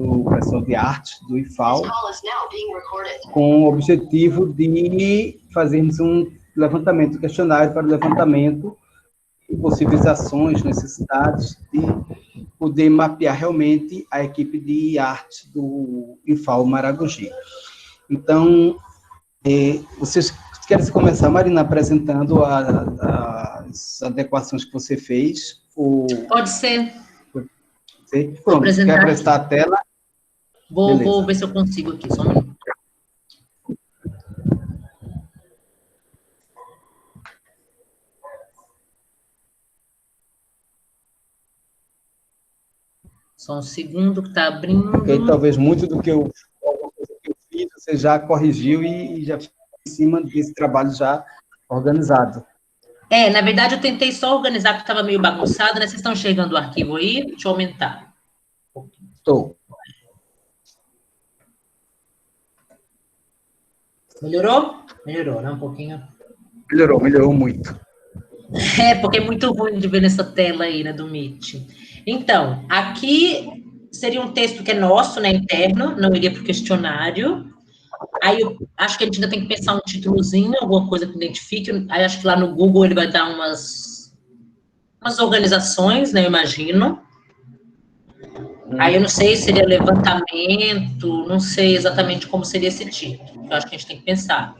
do pessoal de arte do IFAL, com o objetivo de fazermos um levantamento, questionário para o levantamento de possíveis ações, necessidades, de poder mapear realmente a equipe de arte do IFAL Maragogi. Então, vocês querem começar, Marina, apresentando as adequações que você fez? Pode ser. Pronto, quer apresentar a tela? Vou ver se eu consigo aqui, só um minuto. Só um segundo que está abrindo. Porque talvez muito do que eu fiz, você já corrigiu e já fez em cima desse trabalho já organizado. Na verdade, eu tentei só organizar, porque estava meio bagunçado, né? Vocês estão enxergando o arquivo aí? Deixa eu aumentar. Estou. Melhorou? Melhorou, né? Um pouquinho. Melhorou muito. Porque é muito ruim de ver nessa tela aí, né, do Meet. Então, aqui seria um texto que é nosso, né, interno, não iria para o questionário. Aí eu acho que a gente ainda tem que pensar um títulozinho, alguma coisa que identifique. Aí acho que lá no Google ele vai dar umas organizações, né, eu imagino. Aí eu não sei se seria levantamento, não sei exatamente como seria esse título. Eu acho que a gente tem que pensar.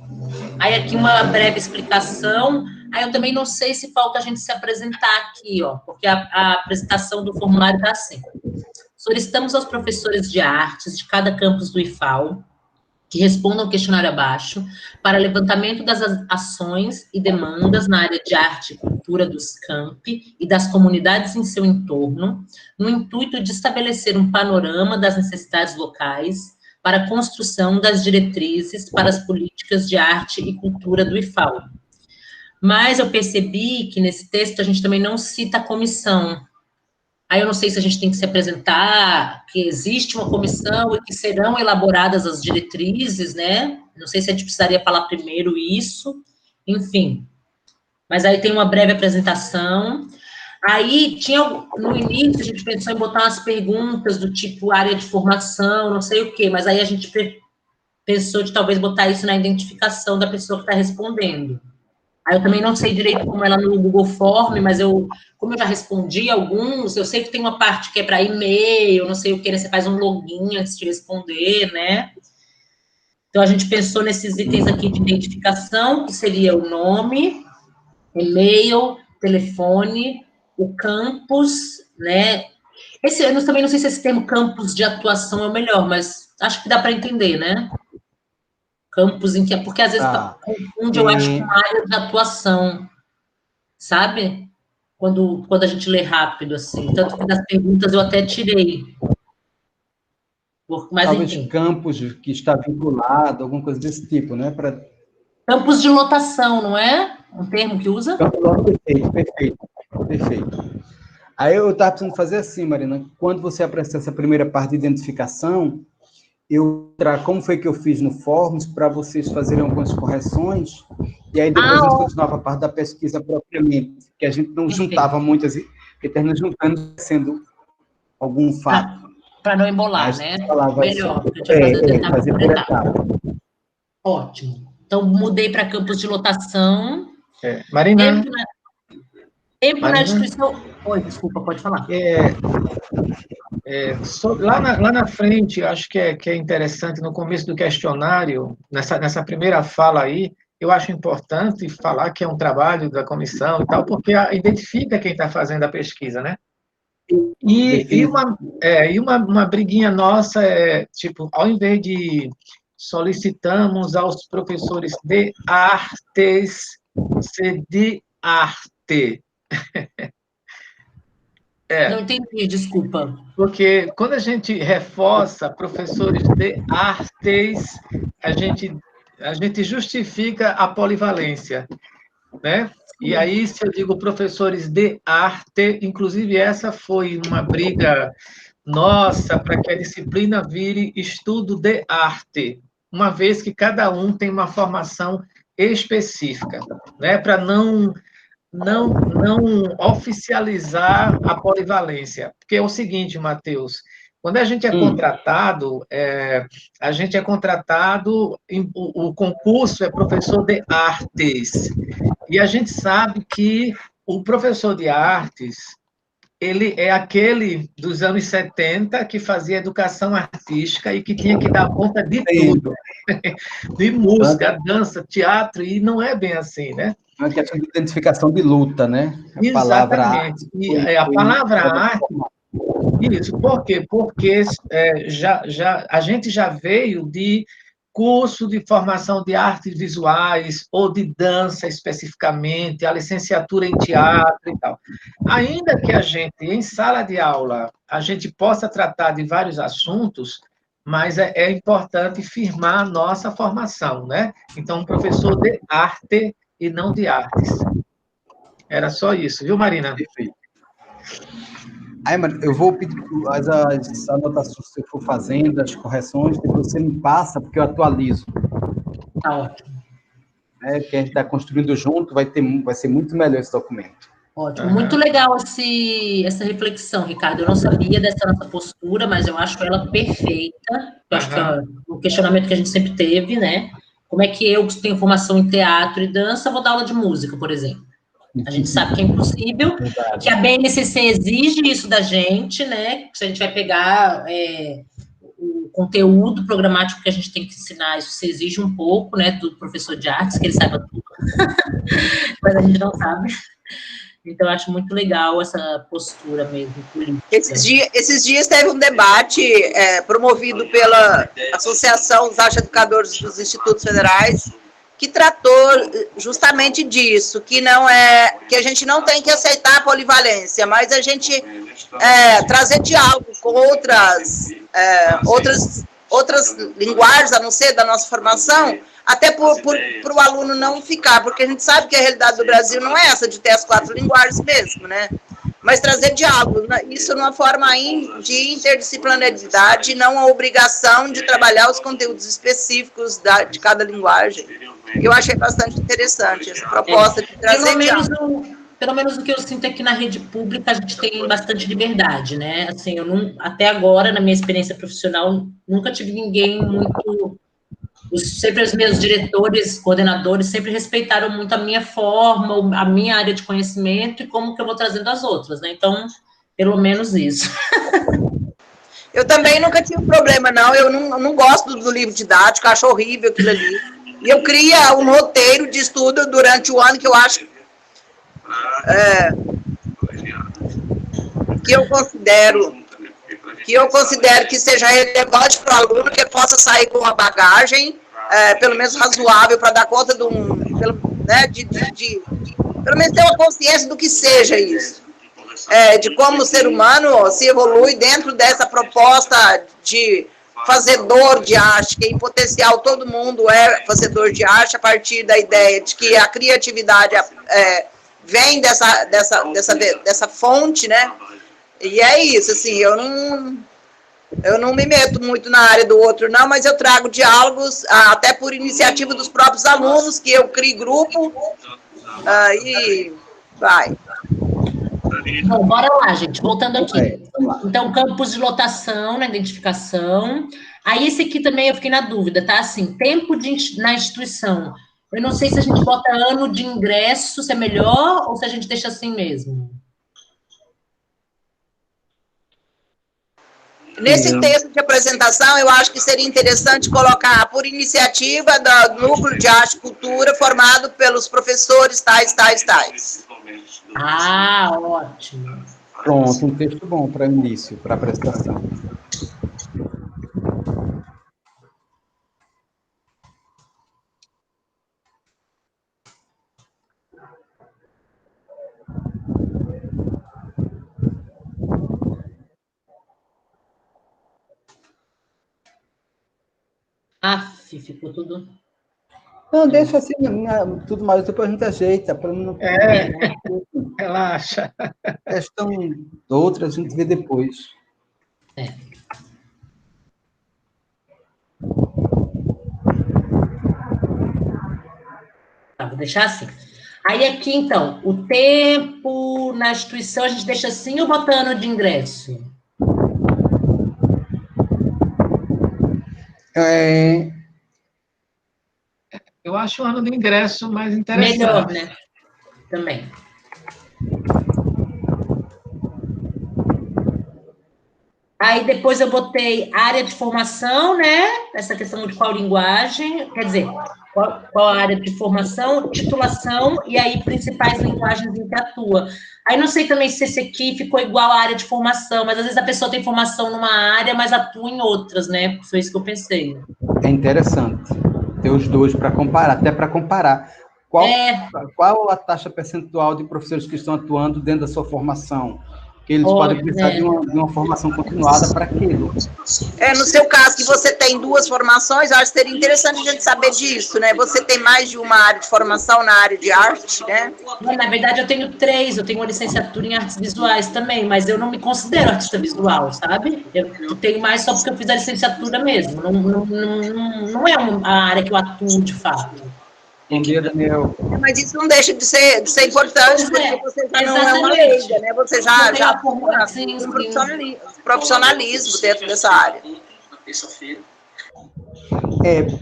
Aí aqui uma breve explicação. Aí eu também não sei se falta a gente se apresentar aqui, ó, porque a apresentação do formulário está assim. Solicitamos aos professores de artes de cada campus do IFAL que respondam ao questionário abaixo para levantamento das ações e demandas na área de arte e cultura dos campi e das comunidades em seu entorno, no intuito de estabelecer um panorama das necessidades locais para a construção das diretrizes para as políticas de arte e cultura do IFAL. Mas eu percebi que nesse texto a gente também não cita a comissão. Aí eu não sei se a gente tem que se apresentar, que existe uma comissão e que serão elaboradas as diretrizes, né? Não sei se a gente precisaria falar primeiro isso, enfim. Mas aí tem uma breve apresentação. Aí no início a gente pensou em botar umas perguntas do tipo área de formação, não sei o quê, mas aí a gente pensou de talvez botar isso na identificação da pessoa que está respondendo. Aí eu também não sei direito como ela no Google Form, mas como eu já respondi alguns, eu sei que tem uma parte que é para e-mail, não sei o que, né? Você faz um login antes de responder, né? Então, a gente pensou nesses itens aqui de identificação, que seria o nome, e-mail, telefone, o campus, né? Eu também não sei se esse termo campus de atuação é o melhor, mas acho que dá para entender, né? Campus em que... Porque, às vezes, confunde, eu acho, com área de atuação, sabe? Quando a gente lê rápido, assim. Tanto que das perguntas eu até tirei. Mas, talvez enfim. campus que está vinculado, alguma coisa desse tipo, né? Campos de lotação, não é? Um termo que usa? Perfeito. Aí eu estava precisando fazer assim, Marina, quando você apresentar essa primeira parte de identificação, como foi que eu fiz no Forms, para vocês fazerem algumas correções, e aí depois a gente continuava a parte da pesquisa propriamente, que a gente não juntava muitas, porque termina juntando, sendo algum fato. Para não embolar, né? Melhor, a gente vai fazer por etapa. Ótimo. Então, mudei para campos de lotação. Marina. Tempo na instituição... Oi, desculpa, pode falar. Lá na frente, acho que é interessante, no começo do questionário, nessa primeira fala aí, eu acho importante falar que é um trabalho da comissão e tal, porque identifica quem está fazendo a pesquisa, né? E uma briguinha nossa é, tipo, ao invés de solicitamos aos professores de artes, ser de arte. Não entendi, desculpa. Porque quando a gente reforça professores de artes, a gente justifica a polivalência, né? E aí, se eu digo professores de arte, inclusive essa foi uma briga nossa para que a disciplina vire estudo de arte, uma vez que cada um tem uma formação específica, né? Para não oficializar a polivalência. Porque é o seguinte, Matheus, Quando a gente é contratado, o concurso é professor de artes. E a gente sabe que o professor de artes, ele é aquele dos anos 70 que fazia educação artística e que tinha que dar conta de tudo. De música, dança, teatro, e não é bem assim, né? É uma questão de identificação de luta, né? Exatamente. E a palavra arte... Isso, por quê? Porque a gente já veio de curso de formação de artes visuais ou de dança especificamente, a licenciatura em teatro e tal. Ainda que a gente, em sala de aula, a gente possa tratar de vários assuntos, mas é importante firmar a nossa formação, né? Então, um professor de arte e não de artes. Era só isso, viu, Marina? Perfeito. Aí, eu vou pedir as anotações que você for fazendo, as correções, depois você me passa, porque eu atualizo. Tá ótimo. Que a gente está construindo junto, vai ser muito melhor esse documento. Ótimo. Muito legal essa reflexão, Ricardo. Eu não sabia dessa nossa postura, mas eu acho ela perfeita. Eu acho que é um questionamento que a gente sempre teve, né? Como é que eu, que tenho formação em teatro e dança, vou dar aula de música, por exemplo? A gente sabe que é impossível, que a BNCC exige isso da gente, né? Se a gente vai pegar o conteúdo programático que a gente tem que ensinar, isso se exige um pouco, né, do professor de artes, que ele saiba tudo. Mas a gente não sabe. Então, eu acho muito legal essa postura mesmo política. Esses dias teve um debate promovido pela Associação dos Arte Educadores dos Institutos Federais, que tratou justamente disso, que a gente não tem que aceitar a polivalência, mas a gente trazer diálogo com outras linguagens, a não ser da nossa formação, até para o aluno não ficar, porque a gente sabe que a realidade do Brasil não é essa de ter as 4 linguagens mesmo, né? Mas trazer diálogo, isso numa forma de interdisciplinaridade, não a obrigação de trabalhar os conteúdos específicos de cada linguagem. Eu achei bastante interessante essa proposta de trazer diálogo. Pelo menos o que eu sinto é que na rede pública a gente tem bastante liberdade, né? Assim, até agora, na minha experiência profissional, nunca tive ninguém muito... Sempre os meus diretores, coordenadores, sempre respeitaram muito a minha forma, a minha área de conhecimento e como que eu vou trazendo as outras, né? Então, pelo menos isso. Eu também nunca tive problema, não. Eu não gosto do livro didático, acho horrível aquilo ali. E eu cria um roteiro de estudo durante o ano que eu acho que eu considero que seja relevante para o aluno, que ele possa sair com uma bagagem, pelo menos razoável, para dar conta pelo menos ter uma consciência do que seja isso. De como o ser humano se evolui dentro dessa proposta de fazedor de arte, que em potencial todo mundo é fazedor de arte, a partir da ideia de que a criatividade vem dessa fonte, né? E é isso, assim, eu não me meto muito na área do outro, não, mas eu trago diálogos, até por iniciativa dos próprios alunos, que eu crio grupo, e vai. Bom, bora lá, gente, voltando aqui. Então, campos de lotação na identificação. Aí, esse aqui também eu fiquei na dúvida, tá? Assim, tempo na instituição. Eu não sei se a gente bota ano de ingresso, se é melhor, ou se a gente deixa assim mesmo. Nesse texto de apresentação, eu acho que seria interessante colocar por iniciativa do Núcleo de Arte e Cultura, formado pelos professores tais. Ah, ótimo. Pronto, um texto bom para início, para apresentação. Ficou tudo... Não, deixa assim, tudo mais, depois a gente ajeita, para não... Relaxa. Questão outra, a gente vê depois. Tá, vou deixar assim. Aí aqui, então, o tempo na instituição, a gente deixa assim ou bota ano de ingresso? Eu acho o ano de ingresso mais interessante. Melhor, né? Também. Aí depois eu botei área de formação, né? Essa questão de qual linguagem, quer dizer, qual a área de formação, titulação, e aí principais linguagens em que atua. Aí não sei também se esse aqui ficou igual à área de formação, mas às vezes a pessoa tem formação numa área, mas atua em outras, né? Foi isso que eu pensei. É interessante ter os dois para comparar, até para comparar. Qual a taxa percentual de professores que estão atuando dentro da sua formação? Que eles podem precisar de uma formação continuada para aquilo. No seu caso, que você tem 2 formações, acho que seria interessante a gente saber disso, né? Você tem mais de uma área de formação na área de arte, né? Na verdade, eu tenho 3. Eu tenho uma licenciatura em artes visuais também, mas eu não me considero artista visual, sabe? Eu tenho mais só porque eu fiz a licenciatura mesmo. Não é a área que eu atuo, de fato. Bom dia, Daniel. Mas isso não deixa de ser importante, porque você já não é uma leiga, né? Você já tem um profissionalismo dentro dessa área.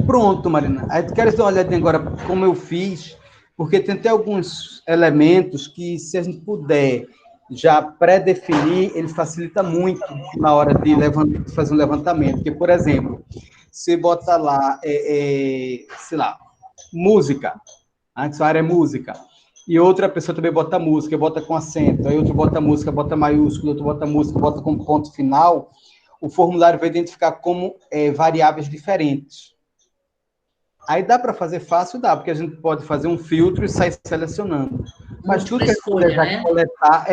Pronto, Marina. Aí tu queres dar uma olhadinha agora como eu fiz, porque tem até alguns elementos que, se a gente puder já pré-definir, ele facilita muito na hora de fazer um levantamento. Porque, por exemplo, você bota lá, sei lá, música, a sua área é música, e outra pessoa também bota música, bota com acento, aí outro bota música, bota maiúsculo, outro bota música, bota com ponto final, o formulário vai identificar como variáveis diferentes. Aí dá para fazer fácil? Dá, porque a gente pode fazer um filtro e sair selecionando. Mas tudo que a gente puder já coletar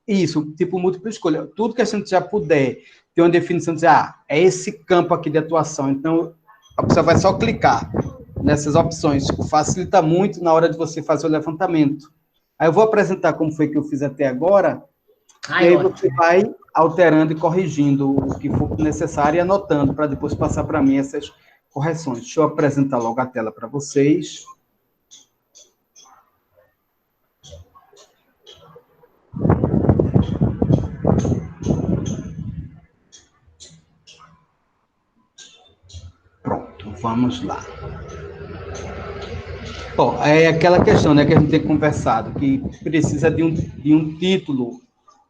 isso, tipo múltipla escolha. Tudo que a gente já puder ter uma definição de dizer, é esse campo aqui de atuação, então a pessoa vai só clicar nessas opções, facilita muito na hora de você fazer o levantamento. Aí eu vou apresentar como foi que eu fiz até agora, e aí você vai alterando e corrigindo o que for necessário e anotando, para depois passar para mim essas correções. Deixa eu apresentar logo a tela para vocês. Pronto, vamos lá. Bom, é aquela questão, né, que a gente tem conversado, que precisa de um título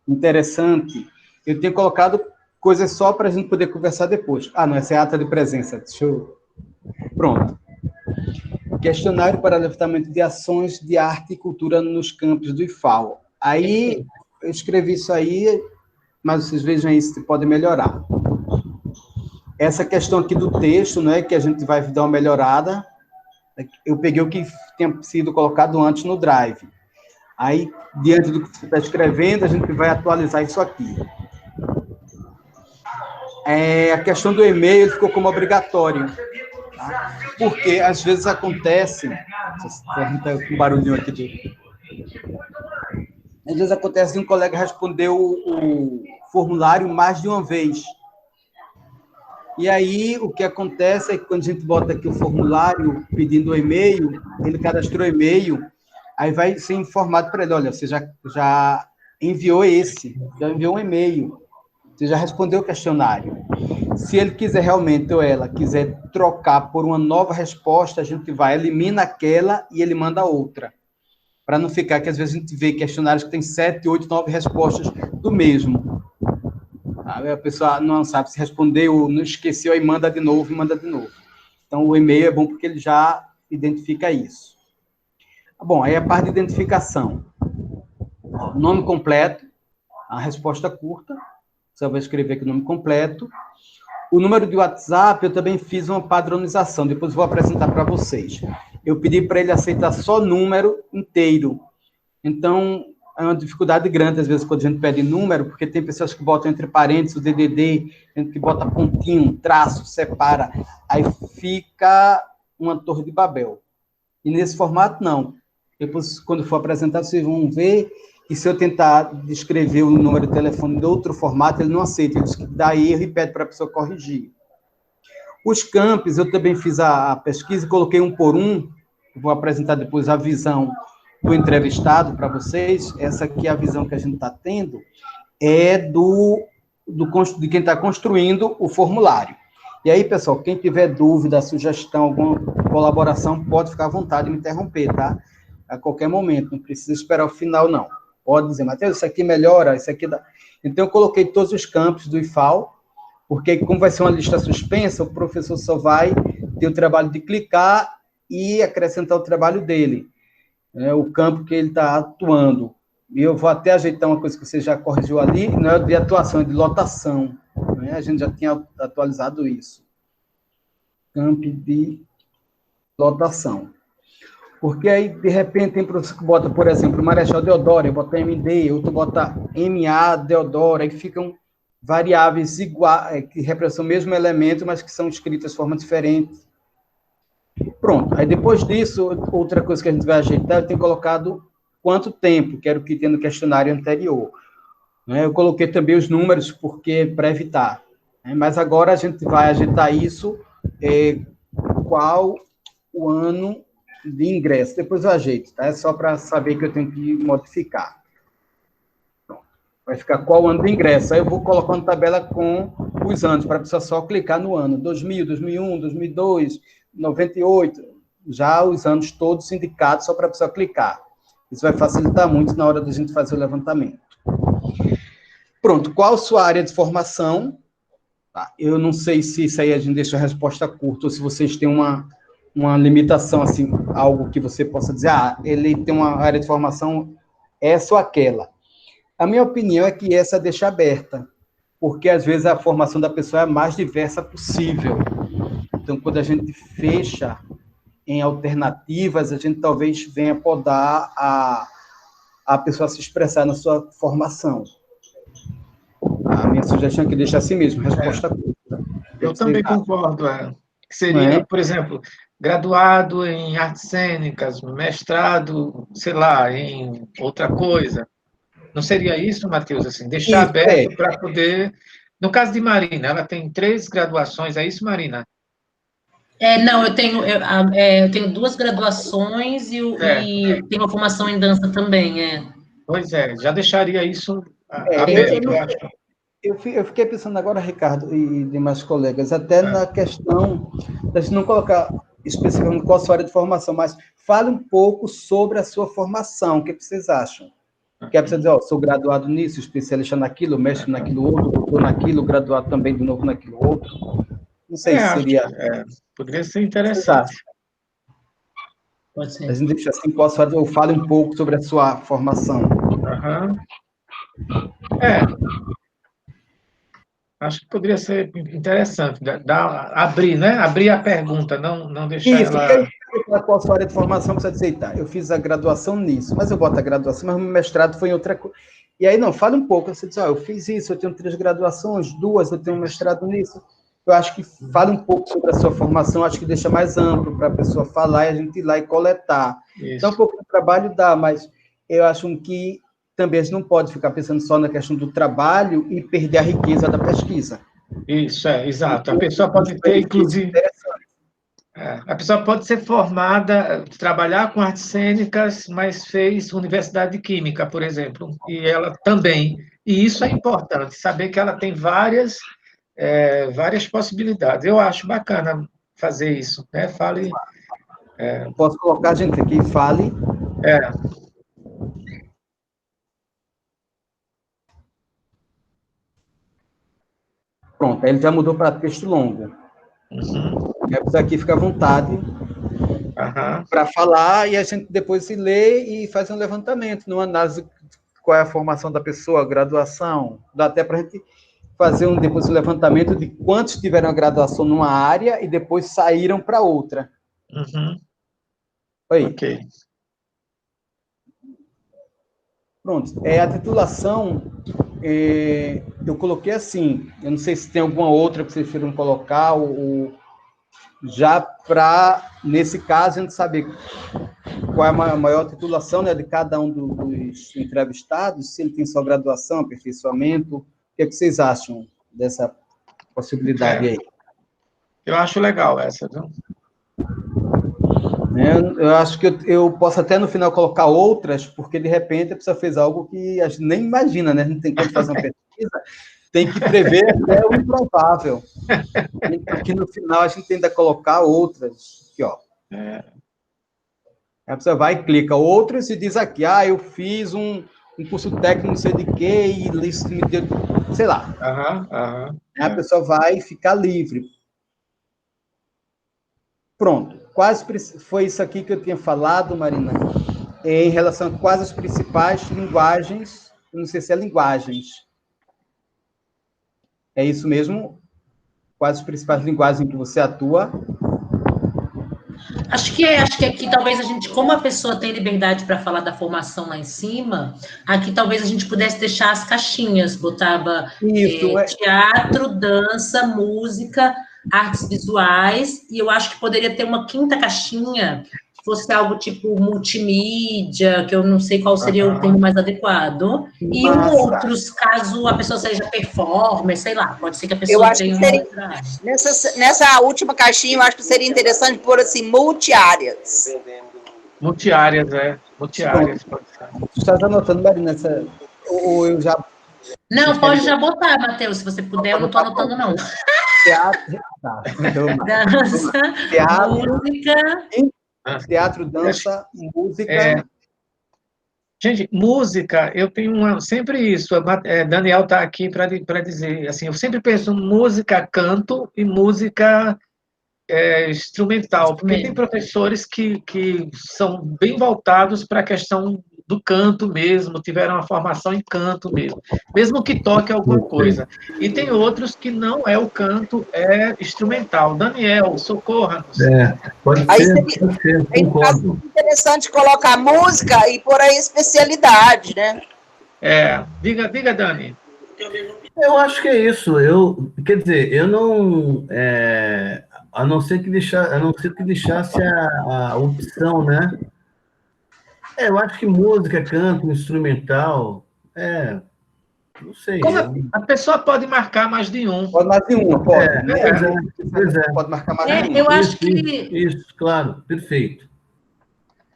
interessante. Eu tenho colocado coisas só para a gente poder conversar depois. Não, essa é a ata de presença. Deixa eu... Pronto. Questionário para levantamento de ações de arte e cultura nos campos do IFAO. Aí, eu escrevi isso aí, mas vocês vejam aí se pode melhorar. Essa questão aqui do texto, né, que a gente vai dar uma melhorada, eu peguei o que tinha sido colocado antes no Drive. Aí, diante do que você está escrevendo, a gente vai atualizar isso aqui. A questão do e-mail ficou como obrigatório. Tá? Porque, às vezes, acontece... Está com um barulhinho aqui. Às vezes acontece de um colega responder o formulário mais de uma vez. E aí, o que acontece é que quando a gente bota aqui o formulário pedindo o e-mail, ele cadastrou o e-mail, aí vai ser informado para ele, olha, você já enviou já enviou um e-mail, você já respondeu o questionário. Se ele quiser realmente, ou ela quiser trocar por uma nova resposta, a gente elimina aquela e ele manda outra. Para não ficar que às vezes a gente vê questionários que tem 7, 8, 9 respostas do mesmo. A pessoa não sabe se respondeu, não esqueceu, aí manda de novo. Então, o e-mail é bom porque ele já identifica isso. Bom, aí a parte de identificação. Nome completo, a resposta curta, você vai escrever aqui o nome completo. O número de WhatsApp, eu também fiz uma padronização, depois vou apresentar para vocês. Eu pedi para ele aceitar só número inteiro. Então, é uma dificuldade grande, às vezes, quando a gente pede número, porque tem pessoas que botam entre parênteses o DDD, gente que bota pontinho, traço, separa, aí fica uma torre de Babel. E nesse formato, não. Depois, quando for apresentado, vocês vão ver que se eu tentar descrever o número de telefone de outro formato, ele não aceita, ele dá erro e pede para a pessoa corrigir. Os campos, eu também fiz a pesquisa e coloquei um por um, vou apresentar depois a visão do entrevistado para vocês. Essa aqui é a visão que a gente está tendo, é de quem está construindo o formulário. E aí, pessoal, quem tiver dúvida, sugestão, alguma colaboração, pode ficar à vontade de me interromper, tá? A qualquer momento, não precisa esperar o final, não. Pode dizer, Matheus, isso aqui melhora, isso aqui dá... Então, eu coloquei todos os campos do IFAL, porque como vai ser uma lista suspensa, o professor só vai ter o trabalho de clicar e acrescentar o trabalho dele, né, o campo que ele está atuando. E eu vou até ajeitar uma coisa que você já corrigiu ali, não é de atuação, é de lotação. Né? A gente já tinha atualizado isso. Campo de lotação. Porque aí, de repente, tem professor que bota, por exemplo, Marechal Deodoro, bota MD, outro bota MA Deodoro, aí ficam variáveis iguais, que representam o mesmo elemento, mas que são escritas de forma diferente. Pronto. Aí, depois disso, outra coisa que a gente vai ajeitar, eu tenho colocado quanto tempo, que era o que tem no questionário anterior. Né? Eu coloquei também os números, porque para evitar. Né? Mas agora a gente vai ajeitar isso, qual o ano de ingresso. Depois eu ajeito, tá? É só para saber que eu tenho que modificar. Pronto. Vai ficar qual o ano de ingresso. Aí eu vou colocar uma tabela com os anos, para a pessoa só clicar no ano. 2000, 2001, 2002, 98. Já os anos todos indicados, só para a pessoa clicar. Isso vai facilitar muito na hora da gente fazer o levantamento. Pronto. Qual a sua área de formação? Tá. Eu não sei se isso aí a gente deixa a resposta curta, ou se vocês têm uma limitação, assim, algo que você possa dizer, ele tem uma área de formação, essa ou aquela. A minha opinião é que essa deixa aberta, porque, às vezes, a formação da pessoa é a mais diversa possível. Então, quando a gente fecha em alternativas, a gente talvez venha podar a pessoa se expressar na sua formação. A minha sugestão é que deixe assim mesmo, resposta curta. Eu também concordo, Seria, por exemplo, graduado em artes cênicas, mestrado, sei lá, em outra coisa. Não seria isso, Matheus? Assim, deixar isso, aberto para poder... No caso de Marina, ela tem 3 graduações, é isso, Marina? Não, eu tenho 2 graduações e tenho uma formação em dança também, Pois já deixaria isso aberto, eu acho. Eu fiquei pensando agora, Ricardo, e demais colegas, até na questão da gente não colocar especificamente qual a sua área de formação, mas fale um pouco sobre a sua formação, o que vocês acham? Que é para você dizer, sou graduado nisso, especialista naquilo, mestre naquilo outro, doutor naquilo, graduado também de novo naquilo outro. Não sei se seria... poderia ser interessante. Pode ser. A gente deixa assim, posso fazer, ou fale um pouco sobre a sua formação. Acho que poderia ser interessante, abrir, né? Abrir a pergunta, não deixar ela... Qual a sua área de formação, precisa dizer, tá, eu fiz a graduação nisso, mas eu boto a graduação, mas o meu mestrado foi em outra coisa. E aí, não, fala um pouco, você diz, eu fiz isso, eu tenho 3 graduações, 2, eu tenho um mestrado nisso. Eu acho que fala um pouco sobre a sua formação, acho que deixa mais amplo para a pessoa falar e a gente ir lá e coletar. Isso. Então, um pouco de trabalho dá, mas eu acho que também a gente não pode ficar pensando só na questão do trabalho e perder a riqueza da pesquisa. Isso, exato. A pessoa pode ter, inclusive... A pessoa pode ser formada, trabalhar com artes cênicas, mas fez Universidade de Química, por exemplo, e ela também. E isso é importante, saber que ela tem várias possibilidades. Eu acho bacana fazer isso, né? Fale... Posso colocar, gente, aqui, fale... Pronto, aí ele já mudou para texto longo. A aqui fica à vontade para falar e a gente depois se lê e faz um levantamento, numa análise de qual é a formação da pessoa, a graduação. Dá até para a gente fazer depois um levantamento de quantos tiveram a graduação numa área e depois saíram para outra. Oi. Ok. Pronto. A titulação, eu coloquei assim, eu não sei se tem alguma outra que vocês queiram colocar, já para, nesse caso, a gente saber qual é a maior titulação, né, de cada um dos entrevistados, se ele tem só graduação, aperfeiçoamento. O que vocês acham dessa possibilidade aí? Eu acho legal essa, viu? Eu acho que eu posso até no final colocar outras, porque de repente a pessoa fez algo que a gente nem imagina, né? A gente tem que fazer uma pesquisa, Tem que prever até o improvável. Aqui no final a gente tenta colocar outras. Aqui, ó. A pessoa vai e clica outras e diz aqui, eu fiz um curso técnico, não sei de quê, e isso me deu, sei lá. A pessoa vai ficar livre. Pronto. Foi isso aqui que eu tinha falado, Marina, em relação a quais as principais linguagens, não sei se é linguagens. É isso mesmo? Quais as principais linguagens em que você atua? Acho que aqui talvez a gente, como a pessoa tem liberdade para falar da formação lá em cima, aqui talvez a gente pudesse deixar as caixinhas, botava teatro, dança, música, artes visuais, e eu acho que poderia ter uma quinta caixinha, que fosse algo tipo multimídia, que eu não sei qual seria o termo mais adequado, e outros, caso a pessoa seja performer, sei lá, pode ser que a pessoa tenha nessa última caixinha, eu acho que seria interessante pôr assim, multiáreas. Multiáreas, multiáreas. Você está anotando, Marina, ou eu já... Não, pode já botar, Matheus, se você puder, eu não estou anotando, não. Teatro, dança, música... Teatro, dança, música... Gente, música, eu tenho sempre isso, Daniel está aqui para dizer, assim, eu sempre penso música, canto e música instrumental, porque tem professores que são bem voltados para a questão do canto mesmo, tiveram uma formação em canto mesmo que toque alguma coisa. E tem outros que não é o canto, é instrumental. Daniel, socorra-nos. Pode ser, concordo. É interessante colocar música e por aí especialidade, né? Diga, Dani. Eu acho que é isso. Quer dizer, eu não... a não ser que deixasse a opção, né? Eu acho que música, canto, instrumental, não sei. A pessoa pode marcar mais de um. Pode mais de uma, pode. Pois é. Pode marcar mais de um. Eu acho que... Isso, claro, perfeito.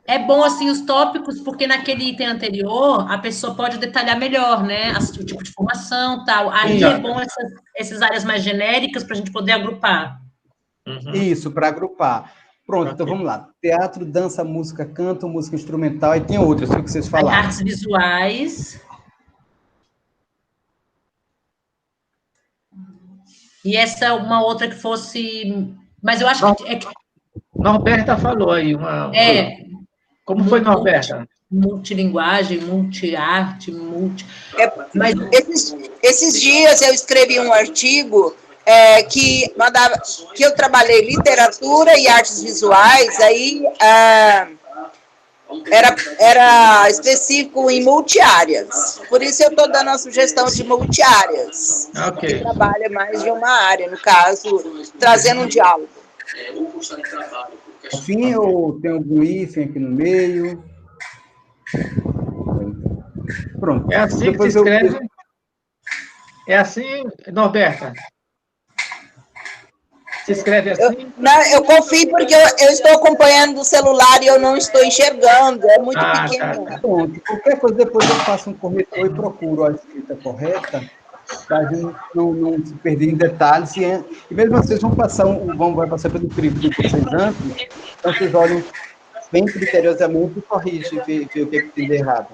É bom, assim, os tópicos, porque naquele item anterior, a pessoa pode detalhar melhor, né? O tipo de formação e tal. Aí é bom essas áreas mais genéricas para a gente poder agrupar. Isso, para agrupar. Pronto, então vamos lá. Teatro, dança, música, canto, música instrumental, e tem outras, o que vocês falaram? Artes visuais. E essa uma outra que fosse... Mas eu acho que... Norberta falou aí uma... Como foi, Norberta? Multilinguagem, multiarte, Mas esses dias eu escrevi um artigo que eu trabalhei literatura e artes visuais, aí era específico em multiáreas. Por isso eu estou dando a sugestão de multiáreas. Que trabalha mais de uma área, no caso, trazendo um diálogo. Enfim, eu tenho algum hífen aqui no meio. Pronto. É assim que se escreve? É assim, Norberta? Se escreve assim? Eu confio porque eu estou acompanhando do celular e eu não estou enxergando, é muito pequeno. Pronto. Qualquer coisa, depois eu faço um corretor e procuro a escrita correta, para a gente não se perder em detalhes. E mesmo assim, vocês vão passar pelo crivo de vocês antes, então vocês olham bem criteriosamente e corrigem, ver o que tem de errado.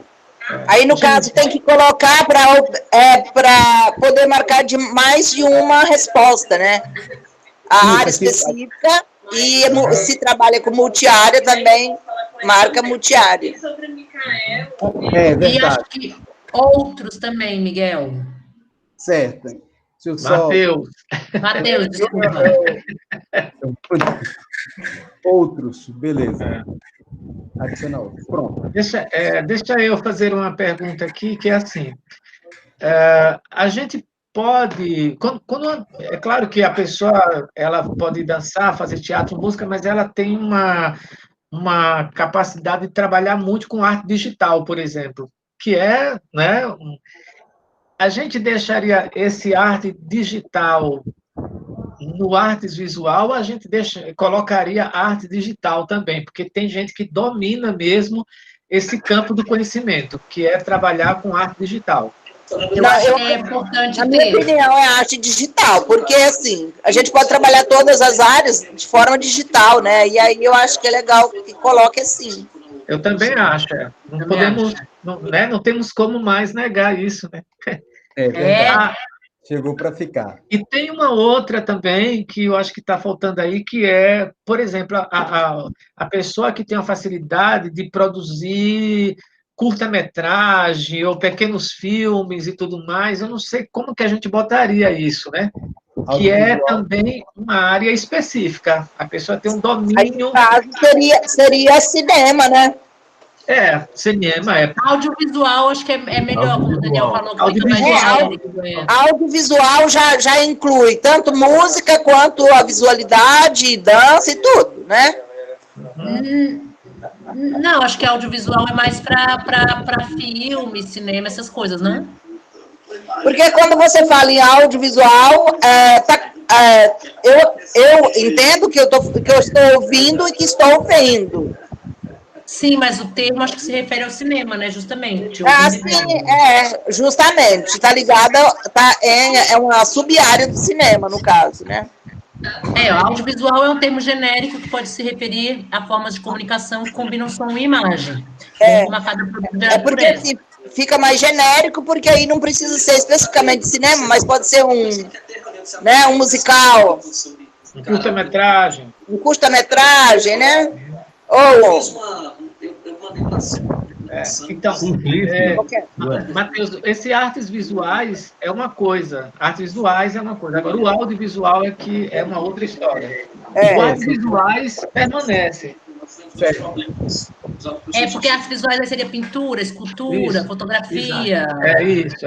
Aí, no caso, tem que colocar para poder marcar mais de uma resposta, né? A área específica, e se trabalha com multiárea, também marca multiárea. Verdade. E acho que outros também, Miguel. Certo. Matheus, desculpa. Outros, beleza. Adiciona outros. Pronto. Deixa eu fazer uma pergunta aqui, que é assim. A gente pode... é claro que a pessoa ela pode dançar, fazer teatro, música, mas ela tem uma capacidade de trabalhar muito com arte digital, por exemplo, que né, a gente deixaria esse arte digital no artes visual, a gente colocaria arte digital também, porque tem gente que domina mesmo esse campo do conhecimento, que é trabalhar com arte digital. Eu acho que é importante ter. Na minha opinião, é arte digital, porque, assim, a gente pode trabalhar todas as áreas de forma digital, né? E aí eu acho que é legal que coloque assim. Eu também acho. Não podemos, não temos como mais negar isso, né? É verdade. Chegou para ficar. E tem uma outra também que eu acho que está faltando aí, que é, por exemplo, a pessoa que tem a facilidade de produzir curta-metragem ou pequenos filmes e tudo mais, eu não sei como que a gente botaria isso, né? Que é também uma área específica. A pessoa tem um domínio... Aí, no caso, seria cinema, né? Cinema. Audiovisual, acho que é melhor, como o Daniel falou. Audiovisual já inclui tanto música, quanto a visualidade, dança e tudo, né? Não, acho que audiovisual é mais para filme, cinema, essas coisas, não? Porque quando você fala em audiovisual, eu entendo que eu estou ouvindo e que estou vendo. Sim, mas o termo acho que se refere ao cinema, né? Justamente. Justamente. Está ligada, é uma sub-área do cinema, no caso, né? Audiovisual é um termo genérico que pode se referir a formas de comunicação que combinam som e imagem. Porque assim, fica mais genérico, porque aí não precisa ser especificamente cinema, mas pode ser um musical. Um curta-metragem. Um curta-metragem, né? Então, Matheus, esse artes visuais é uma coisa. Artes visuais é uma coisa. Agora, o audiovisual que é uma outra história. Os artes visuais permanecem. Porque artes visuais seria pintura, escultura, fotografia. Isso.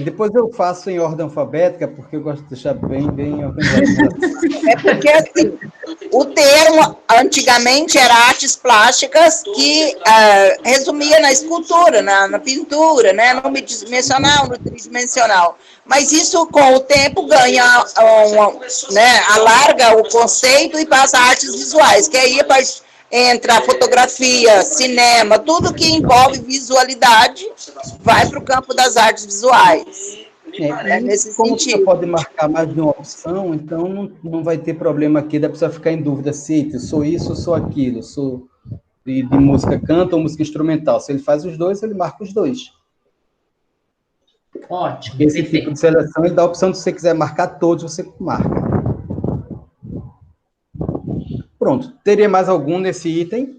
Depois eu faço em ordem alfabética, porque eu gosto de deixar bem organizado. Porque, assim, o termo, antigamente, era artes plásticas, que resumia na escultura, na pintura, né, no bidimensional, no tridimensional. Mas isso, com o tempo, ganha, alarga o conceito e passa a artes visuais, que aí entra fotografia, cinema, tudo que envolve visualidade vai para o campo das artes visuais. Nesse sentido. Você pode marcar mais de uma opção, então não vai ter problema aqui da pessoa ficar em dúvida se eu sou isso ou sou aquilo, sou de música canto ou música instrumental. Se ele faz os dois, ele marca os dois. Ótimo. Esse tipo de seleção, ele dá a opção de se você quiser marcar todos, você marca. Pronto. Teria mais algum nesse item?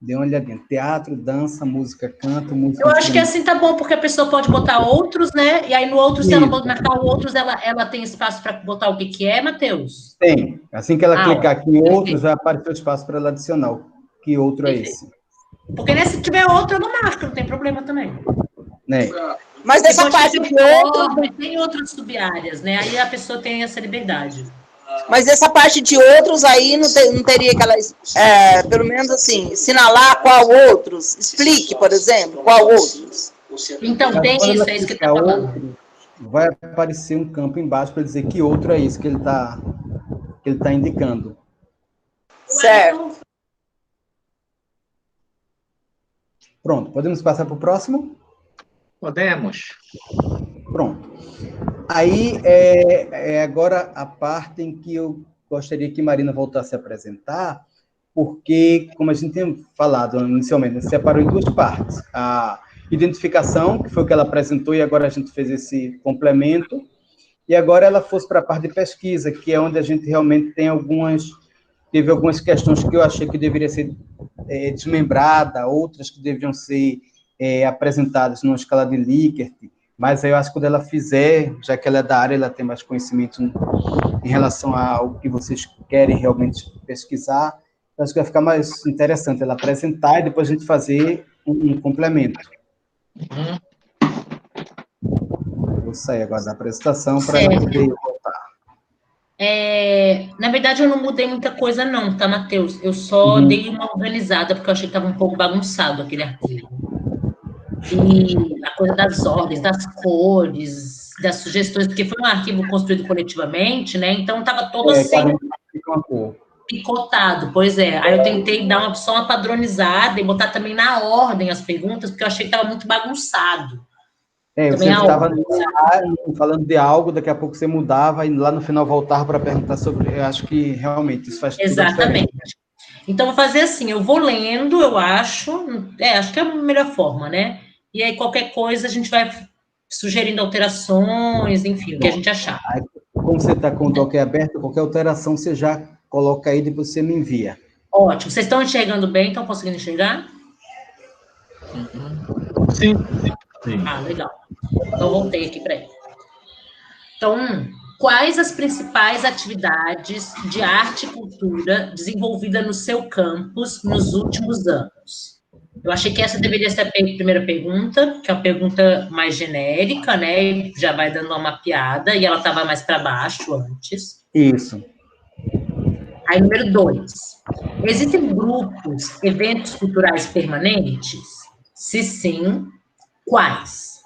Dê uma olhadinha. Teatro, dança, música, canto, música... Eu acho que assim tá bom, porque a pessoa pode botar outros, né? E aí no outro, se ela marcar o outros, ela tem espaço para botar o que é, Matheus? Tem. Assim que ela clicar aqui em outros, vai aparecer o espaço para ela adicionar. Que outro é esse? Porque se tiver outro, eu não marco, não tem problema também. Mas essa parte de outros... Tem outras sub-áreas, né? Aí a pessoa tem essa liberdade. Mas essa parte de outros aí não teria aquela, pelo menos assim, assinalar qual outros? Explique, por exemplo, qual outros? Então, tem isso, é isso que está falando. Vai aparecer um campo embaixo para dizer que outro é isso que ele tá indicando. Certo. Pronto, podemos passar para o próximo? Podemos. Pronto. Aí, agora a parte em que eu gostaria que Marina voltasse a apresentar, porque, como a gente tinha falado inicialmente, separou em duas partes. A identificação, que foi o que ela apresentou, e agora a gente fez esse complemento, e agora ela fosse para a parte de pesquisa, que é onde a gente realmente teve algumas questões que eu achei que deveria ser desmembrada, outras que deveriam ser apresentadas numa escala de Likert, mas aí eu acho que quando ela fizer, já que ela é da área, ela tem mais conhecimento em relação ao que vocês querem realmente pesquisar, eu acho que vai ficar mais interessante ela apresentar e depois a gente fazer um complemento. Vou sair agora da apresentação para ela poder voltar. Na verdade, eu não mudei muita coisa não, tá, Matheus? Eu só dei uma organizada, porque eu achei que estava um pouco bagunçado aquele arquivo. E a coisa das ordens, das cores, das sugestões, porque foi um arquivo construído coletivamente, né? Então estava todo assim picotado, pois é. Aí eu tentei dar só uma padronizada e botar também na ordem as perguntas, porque eu achei que estava muito bagunçado. Você Também há estava outros. falando de algo, daqui a pouco você mudava e lá no final voltava para perguntar sobre. Eu acho que realmente isso faz toda a diferença. Exatamente. Então, vou fazer assim, eu vou lendo, eu acho que é a melhor forma, né? E aí, qualquer coisa, a gente vai sugerindo alterações, enfim, o que a gente achar. Aí, como você está com o doc aberto, qualquer alteração você já coloca aí, depois você me envia. Ótimo. Vocês estão enxergando bem? Estão conseguindo enxergar? Sim. Ah, legal. Então, voltei aqui para ele. Então, quais as principais atividades de arte e cultura desenvolvidas no seu campus nos últimos anos? Eu achei que essa deveria ser a primeira pergunta, que é a pergunta mais genérica, né? Já vai dando uma mapeada, e ela estava mais para baixo antes. Isso. Aí, número 2. Existem grupos, eventos culturais permanentes? Se sim, quais?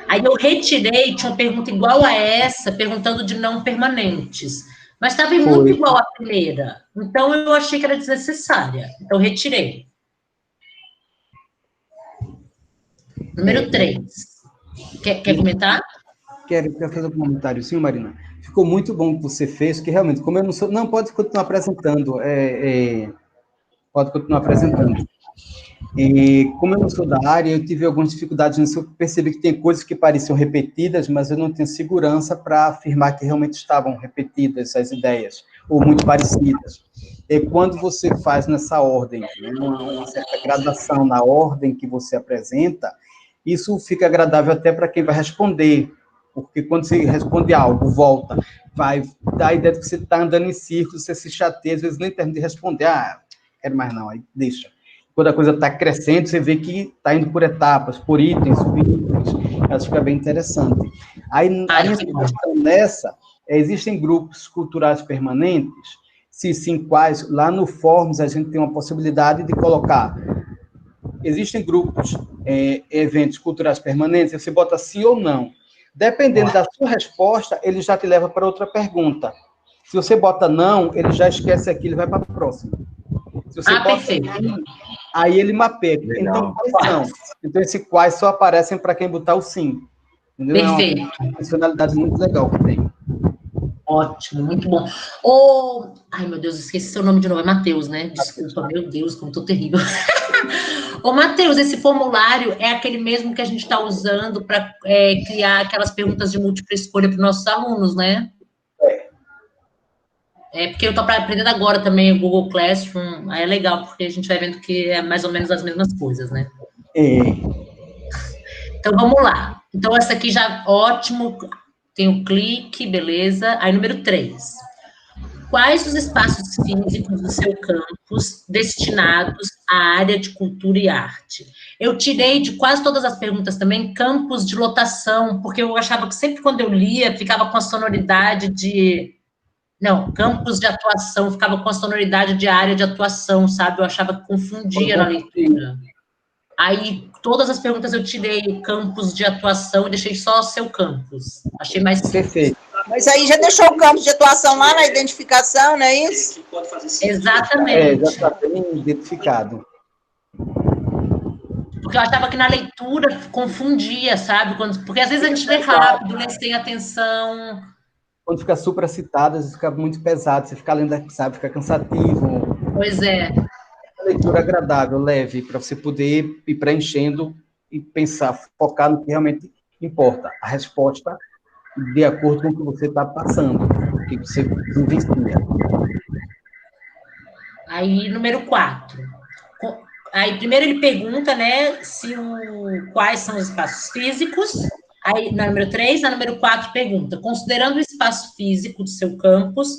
Aí eu retirei, tinha uma pergunta igual a essa, perguntando de não permanentes. Mas estava muito igual à primeira. Então, eu achei que era desnecessária. Então, retirei. Número 3. Quer comentar? Quero fazer um comentário, sim, Marina. Ficou muito bom o que você fez, que realmente, como eu não sou... Não, pode continuar apresentando. Pode continuar apresentando. Como eu não sou da área, eu tive algumas dificuldades nisso. Eu percebi que tem coisas que pareciam repetidas, mas eu não tenho segurança para afirmar que realmente estavam repetidas essas ideias, ou muito parecidas. E quando você faz nessa ordem, né, uma certa gradação na ordem que você apresenta, isso fica agradável até para quem vai responder, porque quando você responde algo, volta, vai dar a ideia de que você está andando em círculos, você se chateia, às vezes nem termina de responder, quero mais não, aí deixa. Quando a coisa está crescendo, você vê que está indo por etapas, por itens, subitens, acho que fica bem interessante. Aí, a minha sugestão nessa, existem grupos culturais permanentes, se sim, quais, lá no Forms a gente tem uma possibilidade de colocar, existem grupos, eventos culturais permanentes, você bota sim ou não. Dependendo da sua resposta, ele já te leva para outra pergunta. Se você bota não, ele já esquece aquilo e vai para a próxima. Se você bota perfeito. sim, aí ele mapeia. Então, quais são? Então, esses quais só aparecem para quem botar o sim. Entendeu? Perfeito. É uma funcionalidade muito legal que tem. Ótimo, muito bom. Ai, meu Deus, esqueci seu nome de novo. É Matheus, né? Desculpa, meu Deus, como estou terrível. Ô, Matheus, esse formulário é aquele mesmo que a gente está usando para criar aquelas perguntas de múltipla escolha para os nossos alunos, né? Porque eu estou aprendendo agora também o Google Classroom, aí é legal, porque a gente vai vendo que é mais ou menos as mesmas coisas, né? Então, vamos lá. Então, essa aqui já, ótimo, tem um clique, beleza. Aí, número 3. Quais os espaços físicos do seu campus destinados à área de cultura e arte? Eu tirei de quase todas as perguntas também campos de lotação, porque eu achava que sempre quando eu lia, ficava com a sonoridade de... Não, campos de atuação, ficava com a sonoridade de área de atuação, sabe? Eu achava que confundia na leitura. Aí, todas as perguntas eu tirei campos de atuação e deixei só o seu campus. Achei mais simples. Perfeito. Mas aí já deixou o campo de atuação lá na identificação, não é isso? Exatamente. Já está bem identificado. Porque eu achava que na leitura confundia, sabe? Porque às vezes a gente lê rápido, lê sem atenção. Quando fica supracitado, às vezes fica muito pesado, você fica lendo, sabe, fica cansativo. Pois é. Leitura agradável, leve, para você poder ir preenchendo e pensar, focar no que realmente importa. A resposta de acordo com o que você está passando, o que você vivencia. Aí, número 4. Aí, primeiro ele pergunta, né, quais são os espaços físicos. Aí, na número 3, na número 4, pergunta, considerando o espaço físico do seu campus,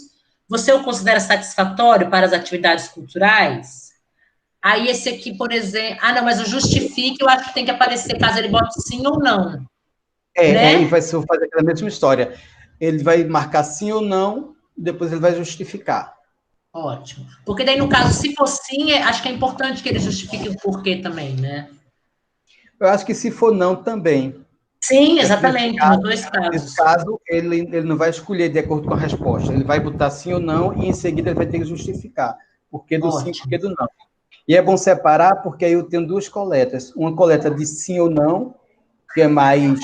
você o considera satisfatório para as atividades culturais? Aí, esse aqui, por exemplo... não, mas o justifique, eu acho que tem que aparecer caso ele bote sim ou não. Né? Aí vai fazer aquela mesma história. Ele vai marcar sim ou não, depois ele vai justificar. Ótimo. Porque daí, no caso, se for sim, acho que é importante que ele justifique o porquê também, né? Eu acho que se for não, também. Sim, exatamente, nos dois casos. Nesse caso, ele não vai escolher de acordo com a resposta. Ele vai botar sim ou não e, em seguida, ele vai ter que justificar. Porquê do sim, porquê do não. E é bom separar, porque aí eu tenho duas coletas. Uma coleta de sim ou não, que é mais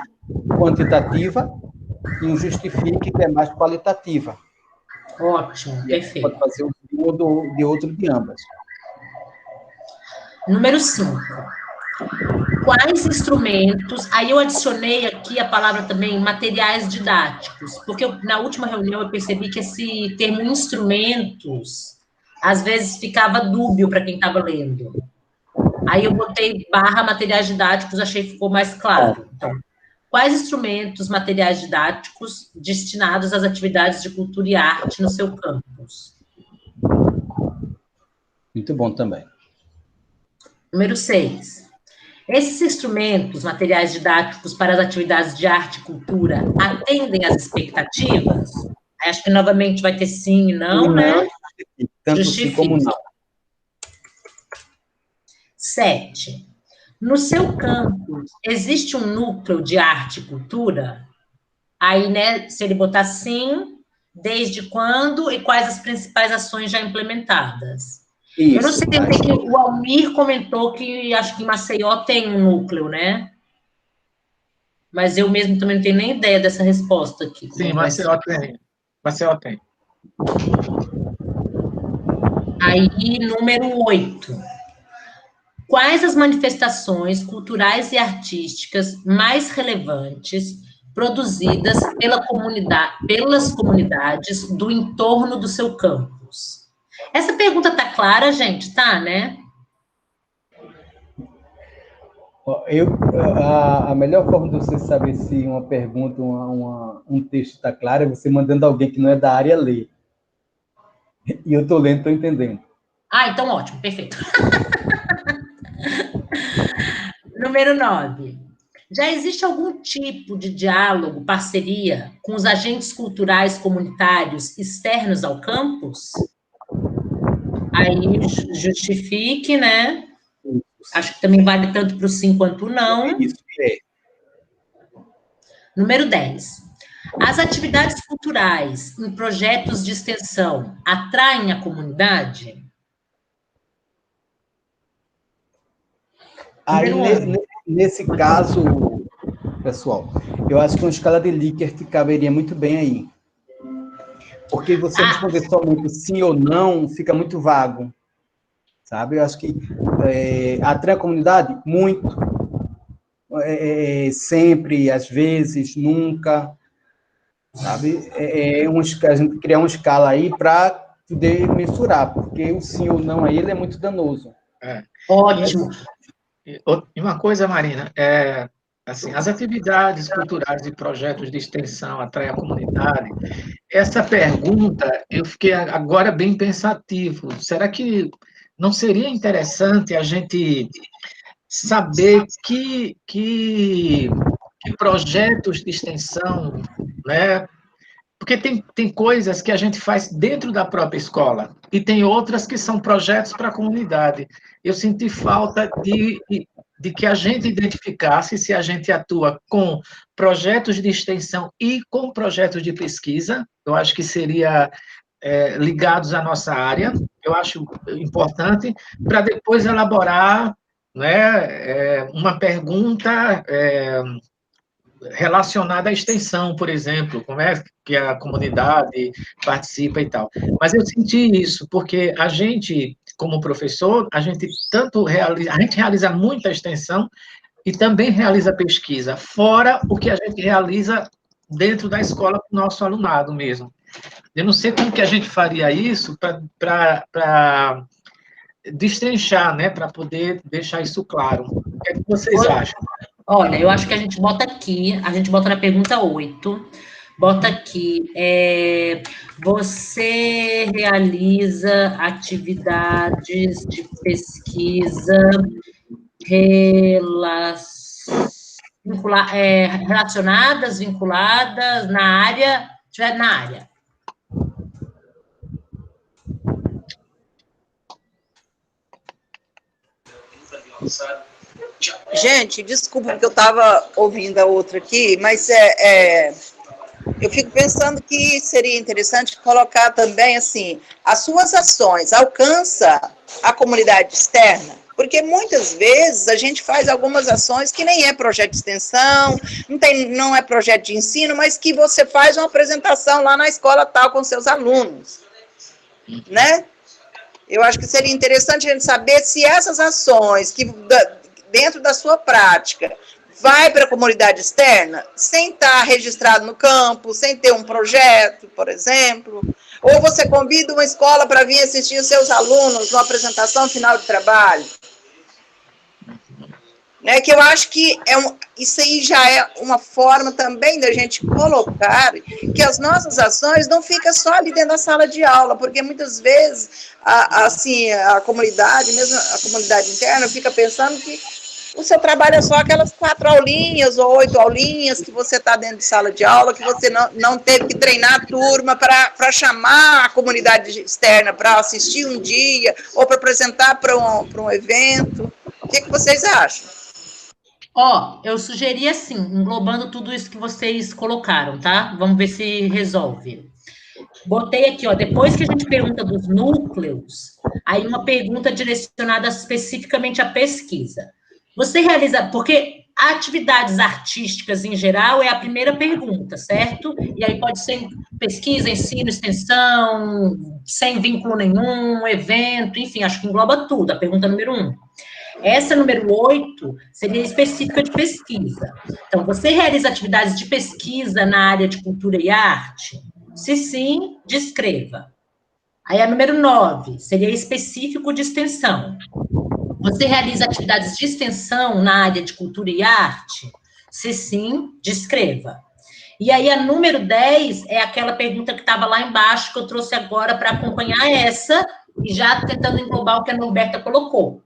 quantitativa e um justifique, que é mais qualitativa. Ótimo, perfeito. Pode fazer de outro de ambas. Número 5. Quais instrumentos... Aí eu adicionei aqui a palavra também materiais didáticos, porque na última reunião eu percebi que esse termo instrumentos, às vezes ficava dúbio para quem estava lendo. Aí eu botei / materiais didáticos, achei que ficou mais claro. Então, quais instrumentos materiais didáticos destinados às atividades de cultura e arte no seu campus? Muito bom também. Número 6. Esses instrumentos materiais didáticos para as atividades de arte e cultura atendem às expectativas? Acho que novamente vai ter sim e não, né? Tanto sim como não. 7. No seu campus, existe um núcleo de arte e cultura? Aí, né, se ele botar sim, desde quando e quais as principais ações já implementadas? Isso, eu não sei o que o Almir comentou, que acho que em Maceió tem um núcleo, né? Mas eu mesmo também não tenho nem ideia dessa resposta aqui. Sim, Maceió tem. Maceió tem. Aí, número 8. Quais as manifestações culturais e artísticas mais relevantes produzidas pelas comunidades do entorno do seu campus? Essa pergunta tá clara, gente? Tá, né? A melhor forma de você saber se uma pergunta, um texto está claro, é você mandando alguém que não é da área ler. E eu estou lendo, estou entendendo. Ah, então ótimo, perfeito. Número 9. Já existe algum tipo de diálogo, parceria com os agentes culturais comunitários externos ao campus? Aí justifique, né? Acho que também vale tanto para o sim quanto o não. Isso é. Número 10. As atividades culturais em projetos de extensão atraem a comunidade? Aí, nesse caso, pessoal, eu acho que uma escala de Likert caberia muito bem aí. Porque você responder somente sim ou não fica muito vago. Sabe? Eu acho que atrai a comunidade muito. Sempre, às vezes, nunca. Sabe? A gente criar uma escala aí para poder mensurar, porque o sim ou não aí ele é muito danoso. Ótimo. E uma coisa, Marina, assim, as atividades culturais e projetos de extensão atraem a comunidade. Essa pergunta, eu fiquei agora bem pensativo. Será que não seria interessante a gente saber que projetos de extensão, né? Porque tem coisas que a gente faz dentro da própria escola e tem outras que são projetos para a comunidade. Eu senti falta de que a gente identificasse se a gente atua com projetos de extensão e com projetos de pesquisa. Eu acho que seria ligados à nossa área. Eu acho importante para depois elaborar, né, uma pergunta relacionada à extensão, por exemplo, como é que a comunidade participa e tal. Mas eu senti isso, porque a gente, como professor, a gente realiza muita extensão e também realiza pesquisa, fora o que a gente realiza dentro da escola com o nosso alunado mesmo. Eu não sei como que a gente faria isso para destrinchar, né, para poder deixar isso claro. O que é que vocês acham? Olha, eu acho que a gente bota aqui, a gente bota na pergunta 8, bota aqui, você realiza atividades de pesquisa relacionadas, vinculadas na área, estiver na área. Gente, desculpa, porque eu estava ouvindo a outra aqui, mas eu fico pensando que seria interessante colocar também, assim, as suas ações alcançam a comunidade externa? Porque muitas vezes a gente faz algumas ações que nem é projeto de extensão, não é projeto de ensino, mas que você faz uma apresentação lá na escola tal com seus alunos, né? Eu acho que seria interessante a gente saber se essas ações, que dentro da sua prática, vai para a comunidade externa, sem estar registrado no campo, sem ter um projeto, por exemplo, ou você convida uma escola para vir assistir os seus alunos numa apresentação final de trabalho. Né, que eu acho que isso aí já é uma forma também da gente colocar que as nossas ações não ficam só ali dentro da sala de aula, porque muitas vezes a comunidade, mesmo a comunidade interna, fica pensando que o seu trabalho é só aquelas 4 aulinhas ou 8 aulinhas que você está dentro de sala de aula, que você não teve que treinar a turma para chamar a comunidade externa para assistir um dia ou para apresentar para um evento. O que vocês acham? Eu sugeri assim, englobando tudo isso que vocês colocaram, tá? Vamos ver se resolve. Botei aqui, depois que a gente pergunta dos núcleos, aí uma pergunta direcionada especificamente à pesquisa. Você realiza, porque atividades artísticas em geral é a primeira pergunta, certo? E aí pode ser pesquisa, ensino, extensão, sem vínculo nenhum, evento, enfim, acho que engloba tudo, a pergunta número 1. Essa, número 8, seria específica de pesquisa. Então, você realiza atividades de pesquisa na área de cultura e arte? Se sim, descreva. Aí, a número 9, seria específico de extensão. Você realiza atividades de extensão na área de cultura e arte? Se sim, descreva. E aí, a número 10 é aquela pergunta que estava lá embaixo, que eu trouxe agora para acompanhar essa, e já tentando englobar o que a Norberta colocou.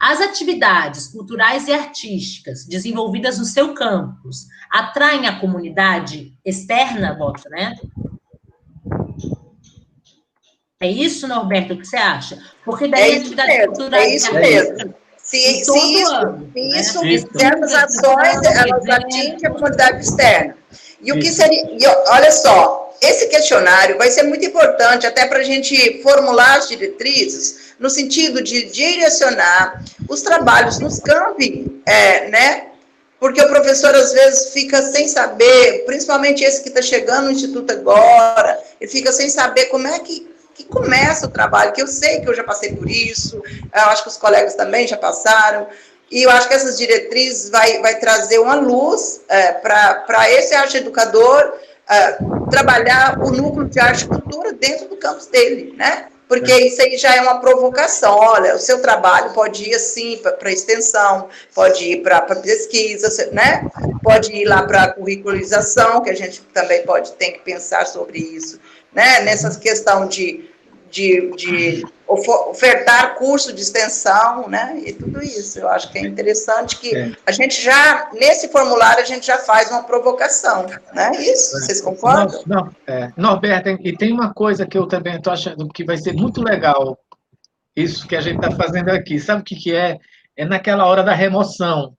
As atividades culturais e artísticas desenvolvidas no seu campus atraem a comunidade externa, Bota, né? É isso, Norberto, o que você acha? Porque daí atividades culturais... É isso mesmo. Se essas ações, elas atingem a comunidade externa. E o que seria... olha só, esse questionário vai ser muito importante até para a gente formular as diretrizes no sentido de direcionar os trabalhos nos campi, né? Porque o professor, às vezes, fica sem saber, principalmente esse que está chegando no Instituto agora, ele fica sem saber como é que começa o trabalho, que eu sei que eu já passei por isso, eu acho que os colegas também já passaram, e eu acho que essas diretrizes vai trazer uma luz para esse arte educador trabalhar o núcleo de arte e cultura dentro do campus dele, né? Porque isso aí já é uma provocação. Olha, o seu trabalho pode ir, assim, para extensão, pode ir para pesquisa, né? Pode ir lá para a curricularização, que a gente também tem que pensar sobre isso, né? Nessa questão de ofertar curso de extensão, né? E tudo isso. Eu acho que é interessante que a gente já, nesse formulário, a gente já faz uma provocação, né? Isso, vocês concordam? Norberto, e tem uma coisa que eu também estou achando que vai ser muito legal, isso que a gente está fazendo aqui. Sabe o que é? É naquela hora da remoção.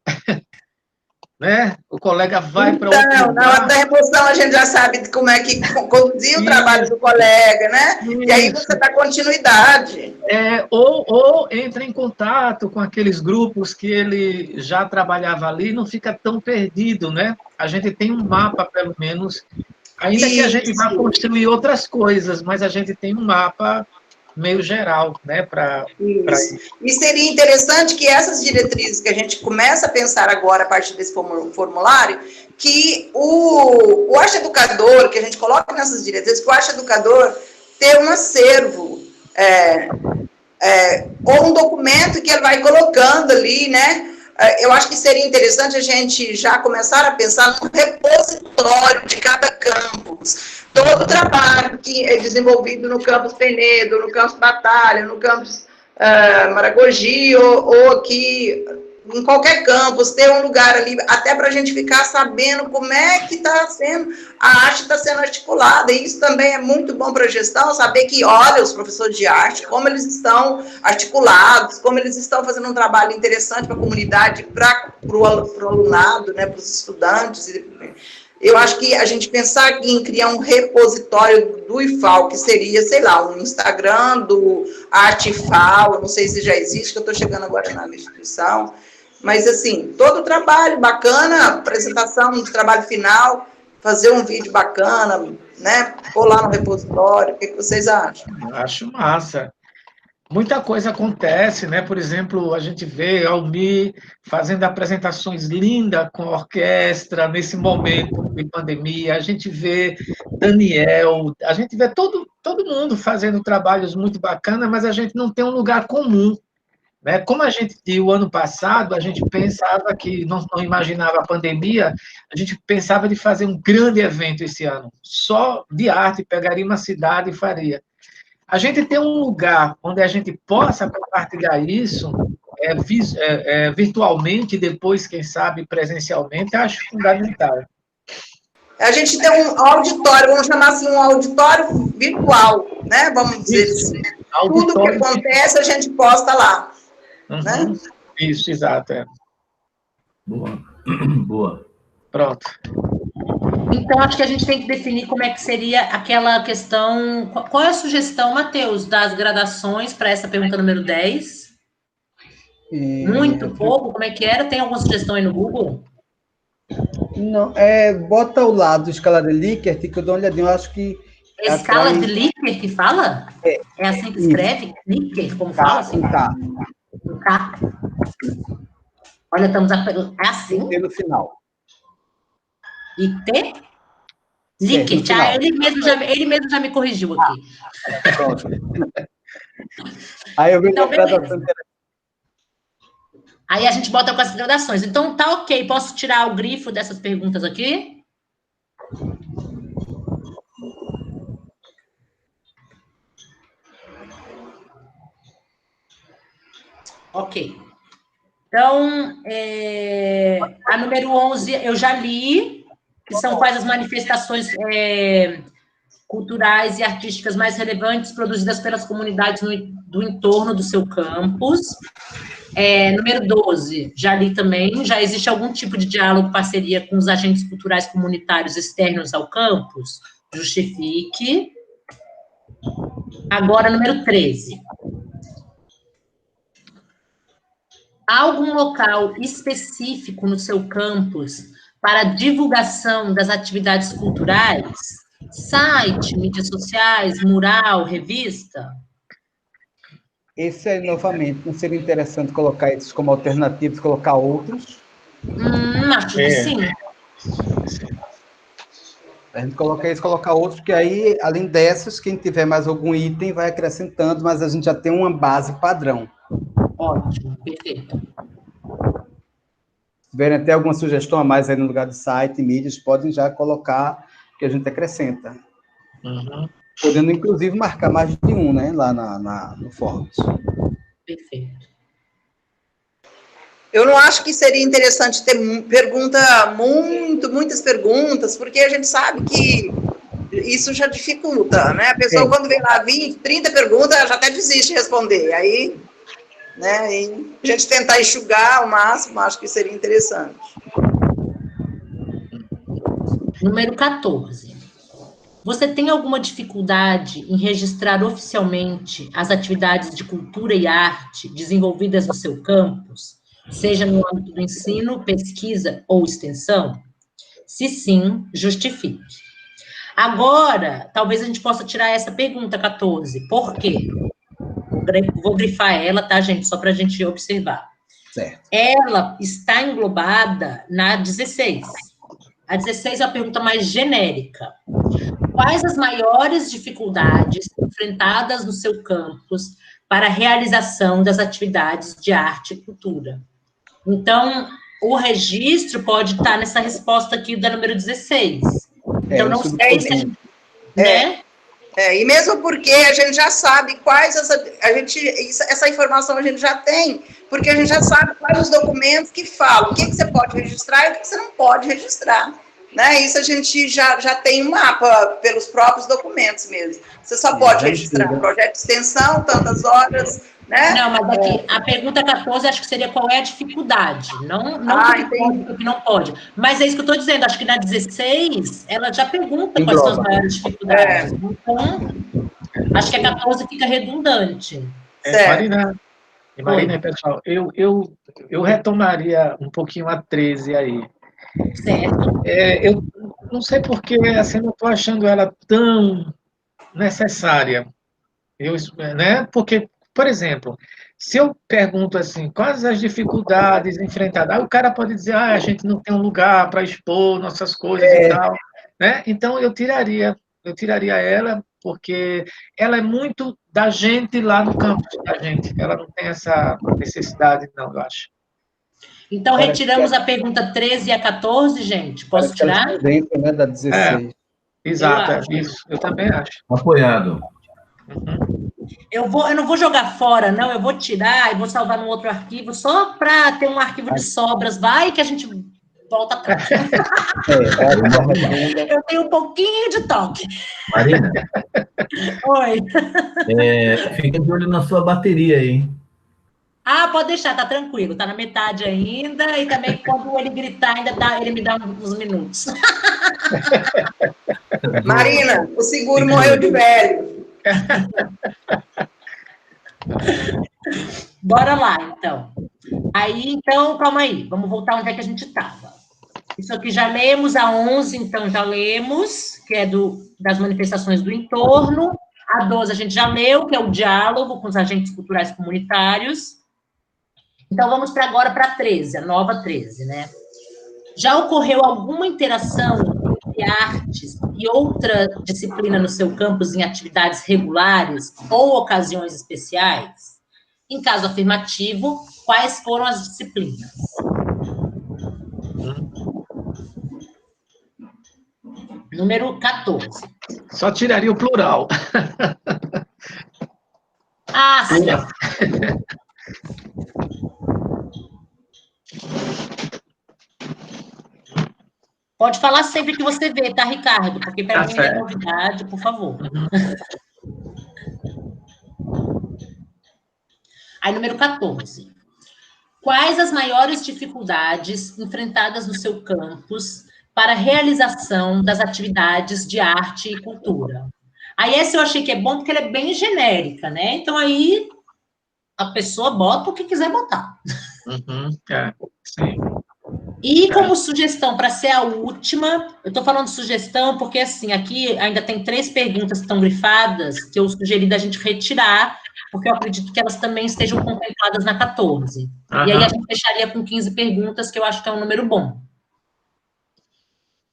Né? O colega vai para outro lugar. Na hora da remoção a gente já sabe como é que conduzir o trabalho do colega, né? Isso. E aí você dá continuidade. Ou entra em contato com aqueles grupos que ele já trabalhava ali, não fica tão perdido, né? A gente tem um mapa, pelo menos, ainda que a gente vá construir outras coisas, mas a gente tem um mapa meio geral, né, para isso. E seria interessante que essas diretrizes que a gente começa a pensar agora a partir desse formulário, que o arte educador, que a gente coloca nessas diretrizes, que o arte educador ter um acervo, ou um documento que ele vai colocando ali, né? Eu acho que seria interessante a gente já começar a pensar no repositório de cada campus. Todo o trabalho que é desenvolvido no campus Penedo, no campus Batalha, no campus Maragogi, ou aqui, em qualquer campus, ter um lugar ali, até para a gente ficar sabendo como é que está sendo, a arte está sendo articulada, e isso também é muito bom para a gestão, saber que, olha, os professores de arte, como eles estão articulados, como eles estão fazendo um trabalho interessante para a comunidade, para o alunado, né, para os estudantes. Eu acho que a gente pensar aqui em criar um repositório do IFAL, que seria, sei lá, um Instagram do ArtIFAL, não sei se já existe, que eu estou chegando agora na instituição, mas, assim, todo o trabalho bacana, apresentação de trabalho final, fazer um vídeo bacana, né, pôr lá no repositório, o que vocês acham? Acho massa. Muita coisa acontece, né? Por exemplo, a gente vê Almir fazendo apresentações lindas com a orquestra nesse momento de pandemia, a gente vê Daniel, a gente vê todo mundo fazendo trabalhos muito bacanas, mas a gente não tem um lugar comum, né? Como a gente, o ano passado, a gente pensava que, não imaginava a pandemia, a gente pensava de fazer um grande evento esse ano, só de arte, pegaria uma cidade e faria. A gente ter um lugar onde a gente possa compartilhar isso virtualmente, depois, quem sabe, presencialmente, acho fundamental. A gente tem um auditório, vamos chamar assim, um auditório virtual, né? Vamos dizer assim. Tudo que acontece, a gente posta lá. Uhum. Né? Isso, exato. Boa. Boa. Pronto. Então, acho que a gente tem que definir como é que seria aquela questão... Qual é a sugestão, Matheus, das gradações para essa pergunta número 10? Muito, pouco? Como é que era? Tem alguma sugestão aí no Google? Não, bota ao lado escala de Likert, que eu dou uma olhadinha, eu acho que... Escala de Likert que fala? É assim que escreve? Likert, como fala? Assim? Tá. Tá. Olha, estamos a... É assim? E no final. IT? Likert. Ele mesmo já me corrigiu aqui. Pronto. Aí eu vejo a gradação interessante. Aí a gente bota com as gradações. Então, tá ok. Posso tirar o grifo dessas perguntas aqui? Ok. Então, a número 11 eu já li, que são quais as manifestações culturais e artísticas mais relevantes produzidas pelas comunidades do entorno do seu campus. Número 12, já li também, já existe algum tipo de diálogo, parceria com os agentes culturais comunitários externos ao campus? Justifique. Agora, número 13. Há algum local específico no seu campus para divulgação das atividades culturais? Site, mídias sociais, mural, revista? Esse novamente, não seria interessante colocar esses como alternativos, colocar outros? Acho que sim. A gente coloca isso, colocar outros, porque aí, além dessas, quem tiver mais algum item vai acrescentando, mas a gente já tem uma base padrão. Ótimo, perfeito. Se tiverem até alguma sugestão a mais aí no lugar do site, mídias, podem já colocar, que a gente acrescenta. Uhum. Podendo, inclusive, marcar mais de um, né, lá no Forms. Perfeito. Eu não acho que seria interessante ter muitas perguntas, porque a gente sabe que isso já dificulta, né? A pessoa, quando vem lá 20, 30 perguntas, ela já até desiste de responder. Aí, né, e a gente tentar enxugar ao máximo, acho que seria interessante. Número 14. Você tem alguma dificuldade em registrar oficialmente as atividades de cultura e arte desenvolvidas no seu campus, seja no âmbito do ensino, pesquisa ou extensão? Se sim, justifique. Agora, talvez a gente possa tirar essa pergunta, 14. Por quê? Vou grifar ela, tá, gente? Só para a gente observar. Certo. Ela está englobada na 16. A 16 é a pergunta mais genérica. Quais as maiores dificuldades enfrentadas no seu campus para a realização das atividades de arte e cultura? Então, o registro pode estar nessa resposta aqui da número 16. Então, não sei se a gente... Né? E mesmo porque a gente já sabe quais essa informação a gente já tem, porque a gente já sabe quais os documentos que falam, o que você pode registrar e o que você não pode registrar. Né? Isso a gente já tem um mapa pelos próprios documentos mesmo. Você só pode registrar projeto de extensão, tantas horas, Né? Não, mas aqui, a pergunta 14, acho que seria qual é a dificuldade. Não o que pode e o que não pode. Mas é isso que eu estou dizendo, acho que na 16, ela já pergunta quais são as maiores dificuldades. Então, acho que a 14 fica redundante. Marina, pessoal, eu retomaria um pouquinho a 13 aí. Certo. Eu não sei porque, assim, não estou achando ela tão necessária. Né? Porque, por exemplo, se eu pergunto assim, quais as dificuldades enfrentadas, aí o cara pode dizer, a gente não tem um lugar para expor nossas coisas e tal, né? Então eu tiraria ela, porque ela é muito da gente lá no campus da gente. Ela não tem essa necessidade, não, eu acho. Então, retiramos a pergunta 13 e a 14, gente? Posso tirar? Dentro, né, da 16. Exato, isso. Eu também acho. Apoiado. Eu não vou jogar fora, não. Eu vou tirar e vou salvar num outro arquivo, só para ter um arquivo de sobras. Vai que a gente volta atrás. Eu tenho um pouquinho de toque. Marina. Oi. Fica de olho na sua bateria aí, hein? Ah, pode deixar, tá tranquilo. Tá na metade ainda. E também, quando ele gritar, ele me dá uns minutos. Marina, o seguro morreu de velho. Bora lá, então. Então, calma aí. Vamos voltar onde é que a gente estava. Isso aqui já lemos, a 11, então, já lemos, que é das manifestações do entorno. A 12 a gente já leu, que é o diálogo com os agentes culturais comunitários. Então, vamos agora para a 13, a nova 13, né? Já ocorreu alguma interação entre artes e outra disciplina no seu campus em atividades regulares ou ocasiões especiais? Em caso afirmativo, quais foram as disciplinas? Número 14. Só tiraria o plural. Ah, sim. Pode falar sempre que você vê, tá, Ricardo? Porque para mim é novidade, por favor. Aí, número 14. Quais as maiores dificuldades enfrentadas no seu campus para a realização das atividades de arte e cultura? Aí, essa eu achei que é bom porque ela é bem genérica, né? Então, aí, a pessoa bota o que quiser botar. Sim. E como sugestão, para ser a última, eu estou falando de sugestão porque, assim, aqui ainda tem 3 perguntas que estão grifadas, que eu sugeri da gente retirar, porque eu acredito que elas também estejam contempladas na 14. E aí a gente fecharia com 15 perguntas, que eu acho que é um número bom.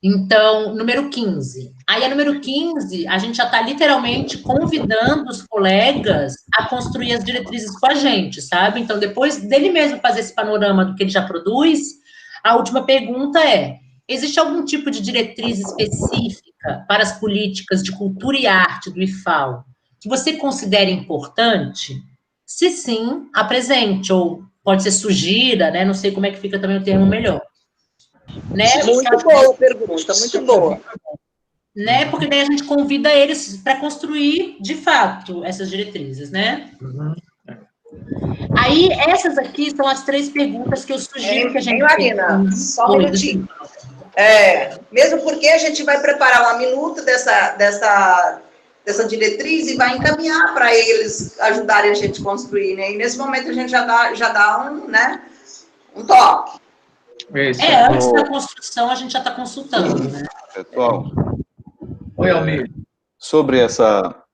Então, número 15. Aí, a número 15, a gente já está literalmente convidando os colegas a construir as diretrizes com a gente, sabe? Então, depois dele mesmo fazer esse panorama do que ele já produz, a última pergunta é: existe algum tipo de diretriz específica para as políticas de cultura e arte do IFAL que você considere importante? Se sim, apresente, ou pode ser sugira, né? Não sei como é que fica também o termo melhor. Né? Muito boa pergunta, muito boa. Né? Porque daí a gente convida eles para construir, de fato, essas diretrizes, né? Aí, essas aqui são as 3 perguntas que eu sugiro que a gente... Marina, só um minutinho. Mesmo porque a gente vai preparar uma minuta dessa diretriz e vai encaminhar para eles ajudarem a gente a construir, né? E nesse momento a gente já dá um toque. Antes da construção a gente já está consultando, né? Pessoal, Oi, Almir. Sobre essa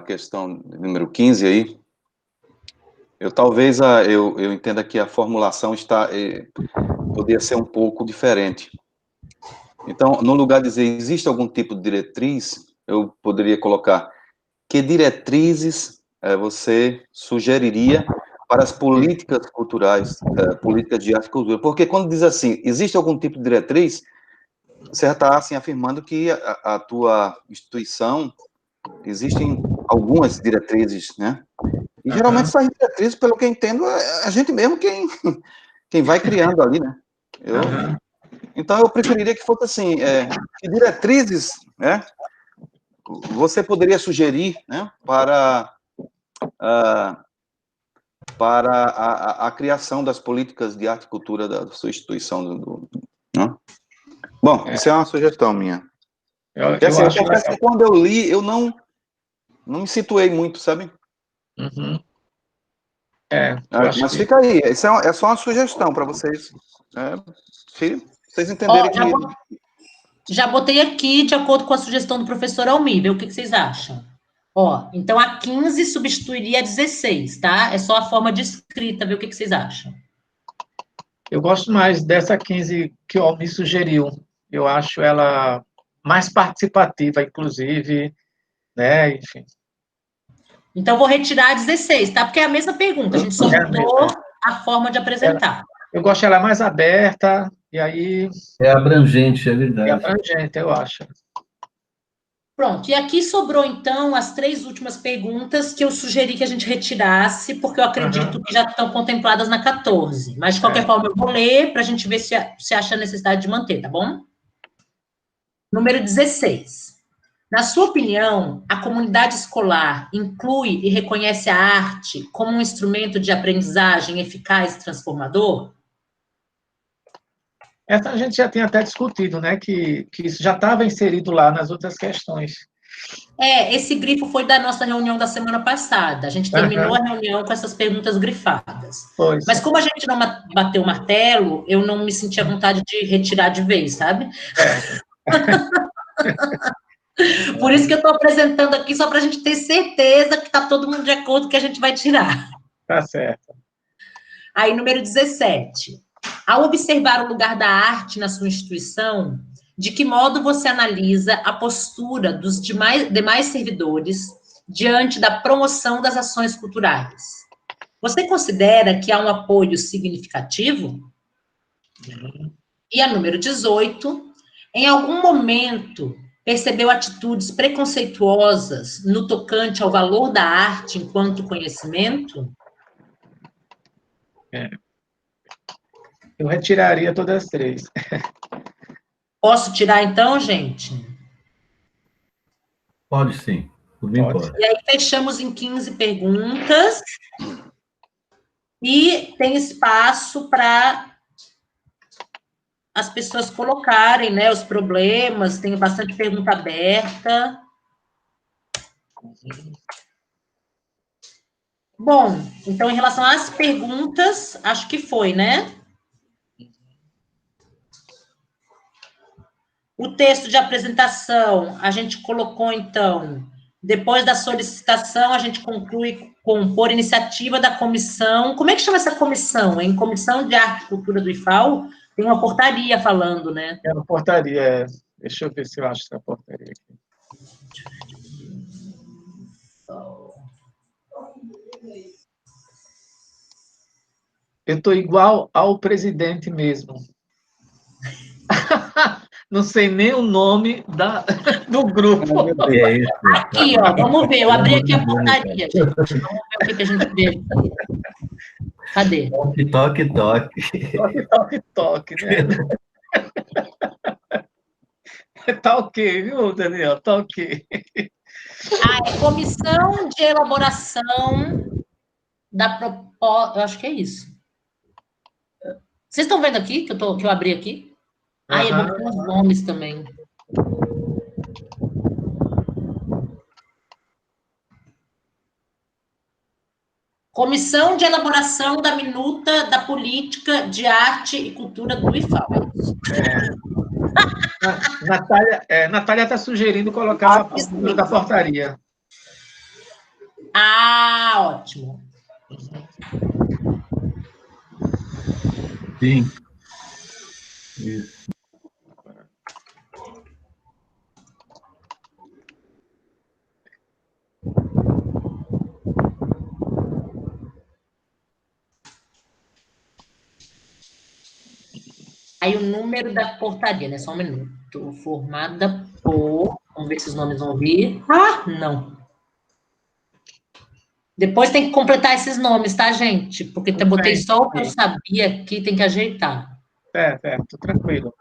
questão número 15 aí, eu entenda que a formulação poderia ser um pouco diferente. Então, no lugar de dizer existe algum tipo de diretriz, eu poderia colocar que diretrizes você sugeriria para as políticas culturais, políticas de arte e cultura. Porque quando diz assim, existe algum tipo de diretriz, você está assim, afirmando que a tua instituição, existem algumas diretrizes, né? E geralmente essas diretrizes, pelo que eu entendo, é a gente mesmo quem vai criando ali, né? Então, eu preferiria que fosse assim, que diretrizes, né? Você poderia sugerir, né, para para a criação das políticas de arte e cultura da sua instituição. Né? Bom, isso é uma sugestão minha. Eu assim, acho que quando eu li, eu não me situei muito, sabe? Uhum. Mas fica aí, isso é só uma sugestão para vocês. Vocês entenderem que... Já botei aqui, de acordo com a sugestão do professor Almir, vê o que vocês acham. Então a 15 substituiria a 16, tá? É só a forma de escrita, vê o que vocês acham. Eu gosto mais dessa 15 que o Almir sugeriu. Eu acho ela mais participativa, inclusive, né? Enfim. Então, vou retirar a 16, tá? Porque é a mesma pergunta, a gente só mudou a forma de apresentar. Eu gosto dela mais aberta, e aí... É abrangente, é verdade. É abrangente, eu acho. Pronto, e aqui sobrou, então, as 3 últimas perguntas que eu sugeri que a gente retirasse, porque eu acredito que já estão contempladas na 14. Mas, de qualquer forma, eu vou ler para a gente ver se acha necessidade de manter, tá bom? Número 16. Na sua opinião, a comunidade escolar inclui e reconhece a arte como um instrumento de aprendizagem eficaz e transformador? Essa a gente já tem até discutido, né? Que isso já estava inserido lá nas outras questões. Esse grifo foi da nossa reunião da semana passada. A gente terminou a reunião com essas perguntas grifadas. Pois. Mas como a gente não bateu o martelo, eu não me senti à vontade de retirar de vez, sabe? Por isso que eu estou apresentando aqui, só para a gente ter certeza que está todo mundo de acordo que a gente vai tirar. Tá certo. Aí, número 17. Ao observar o lugar da arte na sua instituição, de que modo você analisa a postura dos demais servidores diante da promoção das ações culturais? Você considera que há um apoio significativo? E a número 18. Em algum momento, percebeu atitudes preconceituosas no tocante ao valor da arte enquanto conhecimento? Eu retiraria todas as 3. Posso tirar, então, gente? Pode sim. Por mim pode. E aí, fechamos em 15 perguntas. E tem espaço para as pessoas colocarem, né, os problemas. Tem bastante pergunta aberta. Bom, então, em relação às perguntas, acho que foi, né? O texto de apresentação, a gente colocou, então, depois da solicitação, a gente conclui por iniciativa da comissão. Como é que chama essa comissão, hein? Comissão de Arte e Cultura do IFAL? Tem uma portaria falando, né? É uma portaria. Deixa eu ver se eu acho essa portaria aqui. Eu estou igual ao presidente mesmo. Não sei nem o nome do grupo. Aqui, ó, vamos ver. Eu abri aqui a portaria, gente. Vamos ver o que a gente vê aqui. Cadê? Toque. Toque, né? Tá ok, viu, Daniel? Tá ok. É comissão de elaboração da proposta. Eu acho que é isso. Vocês estão vendo aqui, que eu abri aqui? Eu vou pôr os nomes também. Comissão de elaboração da minuta da política de arte e cultura do IFAL. Natália está sugerindo colocar a número da portaria. Ótimo. Sim. Isso. Aí o número da portaria, né? Só um minuto. Formada por... Vamos ver se os nomes vão vir. Não. Depois tem que completar esses nomes, tá, gente? Porque eu botei só o que eu sabia aqui, tem que ajeitar. Tô tranquilo.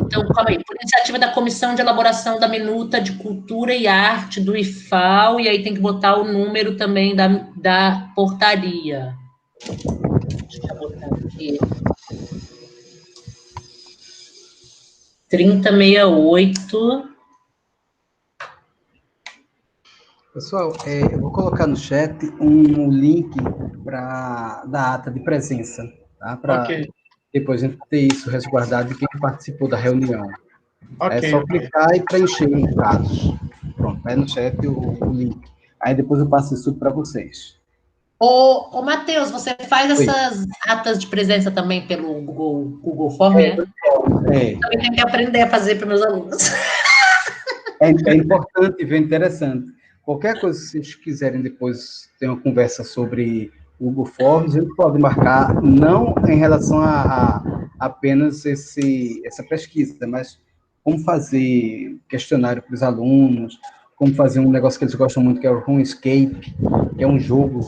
Então, calma aí. Por iniciativa da Comissão de Elaboração da Minuta de Cultura e Arte do IFAL, e aí tem que botar o número também da portaria. Deixa eu botar aqui. 3068. Pessoal, eu vou colocar no chat um link da ata de presença, tá? Para depois a gente ter isso resguardado de quem participou da reunião. É só clicar e preencher os dados. Pronto, vai no chat o link. Aí depois eu passo isso tudo para vocês. Ô, Matheus, você faz essas atas de presença também pelo Google Form, né? Eu também tenho que aprender a fazer para meus alunos. É importante, é interessante. Qualquer coisa que vocês quiserem depois ter uma conversa sobre o Google Forms, a gente pode marcar, não em relação a apenas essa pesquisa, mas como fazer questionário para os alunos, como fazer um negócio que eles gostam muito, que é o RuneScape, que é um jogo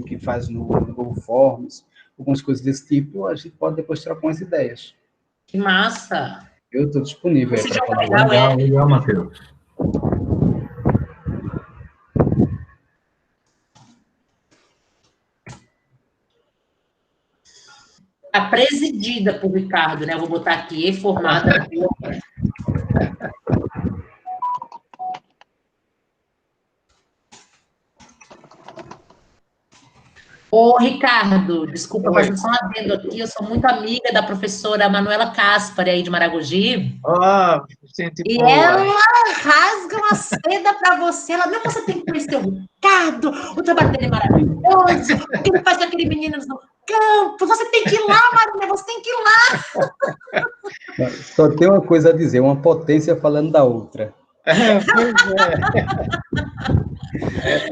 que faz no Google Forms, algumas coisas desse tipo, a gente pode depois trocar umas ideias. Que massa! Eu estou disponível Esse para jogo falar. Legal, Matheus. Está presidida por Ricardo, né? Eu vou botar aqui, formada por... Ô, Ricardo, desculpa, mas só um adendo aqui, eu sou muito amiga da professora Manuela Caspari, aí de Maragogi. Gente e boa. Ela rasga uma seda para você. Ela, não, você tem que conhecer o Ricardo, o trabalho dele é maravilhoso, o que ele faz com aquele menino no campo, você tem que ir lá, Maria, você tem que ir lá. Só tem uma coisa a dizer, uma potência falando da outra. É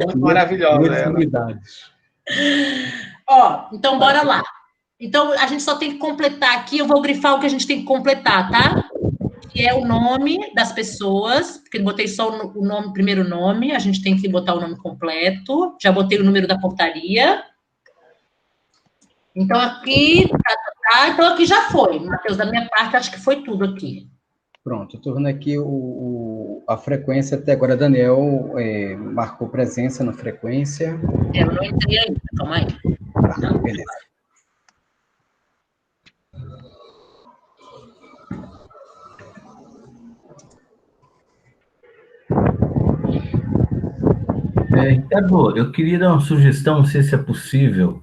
muito maravilhosa. Muitas unidades. Ó, então bora lá. Então, a gente só tem que completar aqui, eu vou grifar o que a gente tem que completar, tá? Que é o nome das pessoas, porque eu botei só o nome, primeiro nome, a gente tem que botar o nome completo, já botei o número da portaria. Então, aqui, então aqui já foi, Matheus, da minha parte, acho que foi tudo aqui. Pronto, eu estou vendo aqui a frequência até agora. Daniel marcou presença na frequência. Eu não entrei ainda, calma aí. Tá, beleza. Ricardo, eu queria dar uma sugestão, não sei se é possível.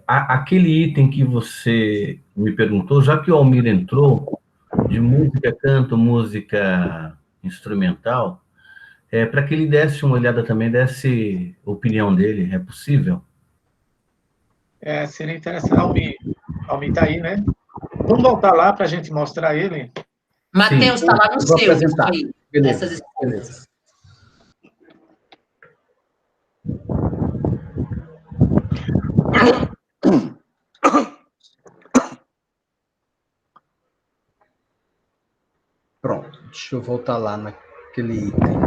Aquele item que você me perguntou, já que o Almir entrou, de música, canto, música instrumental, para que ele desse uma olhada também, desse a opinião dele, é possível? Seria interessante. Almir está aí, né? Vamos voltar lá para a gente mostrar ele. Matheus, está lá no vou seu. apresentar. Aí, Beleza. essas escolhas. Pronto, deixa eu voltar lá naquele item.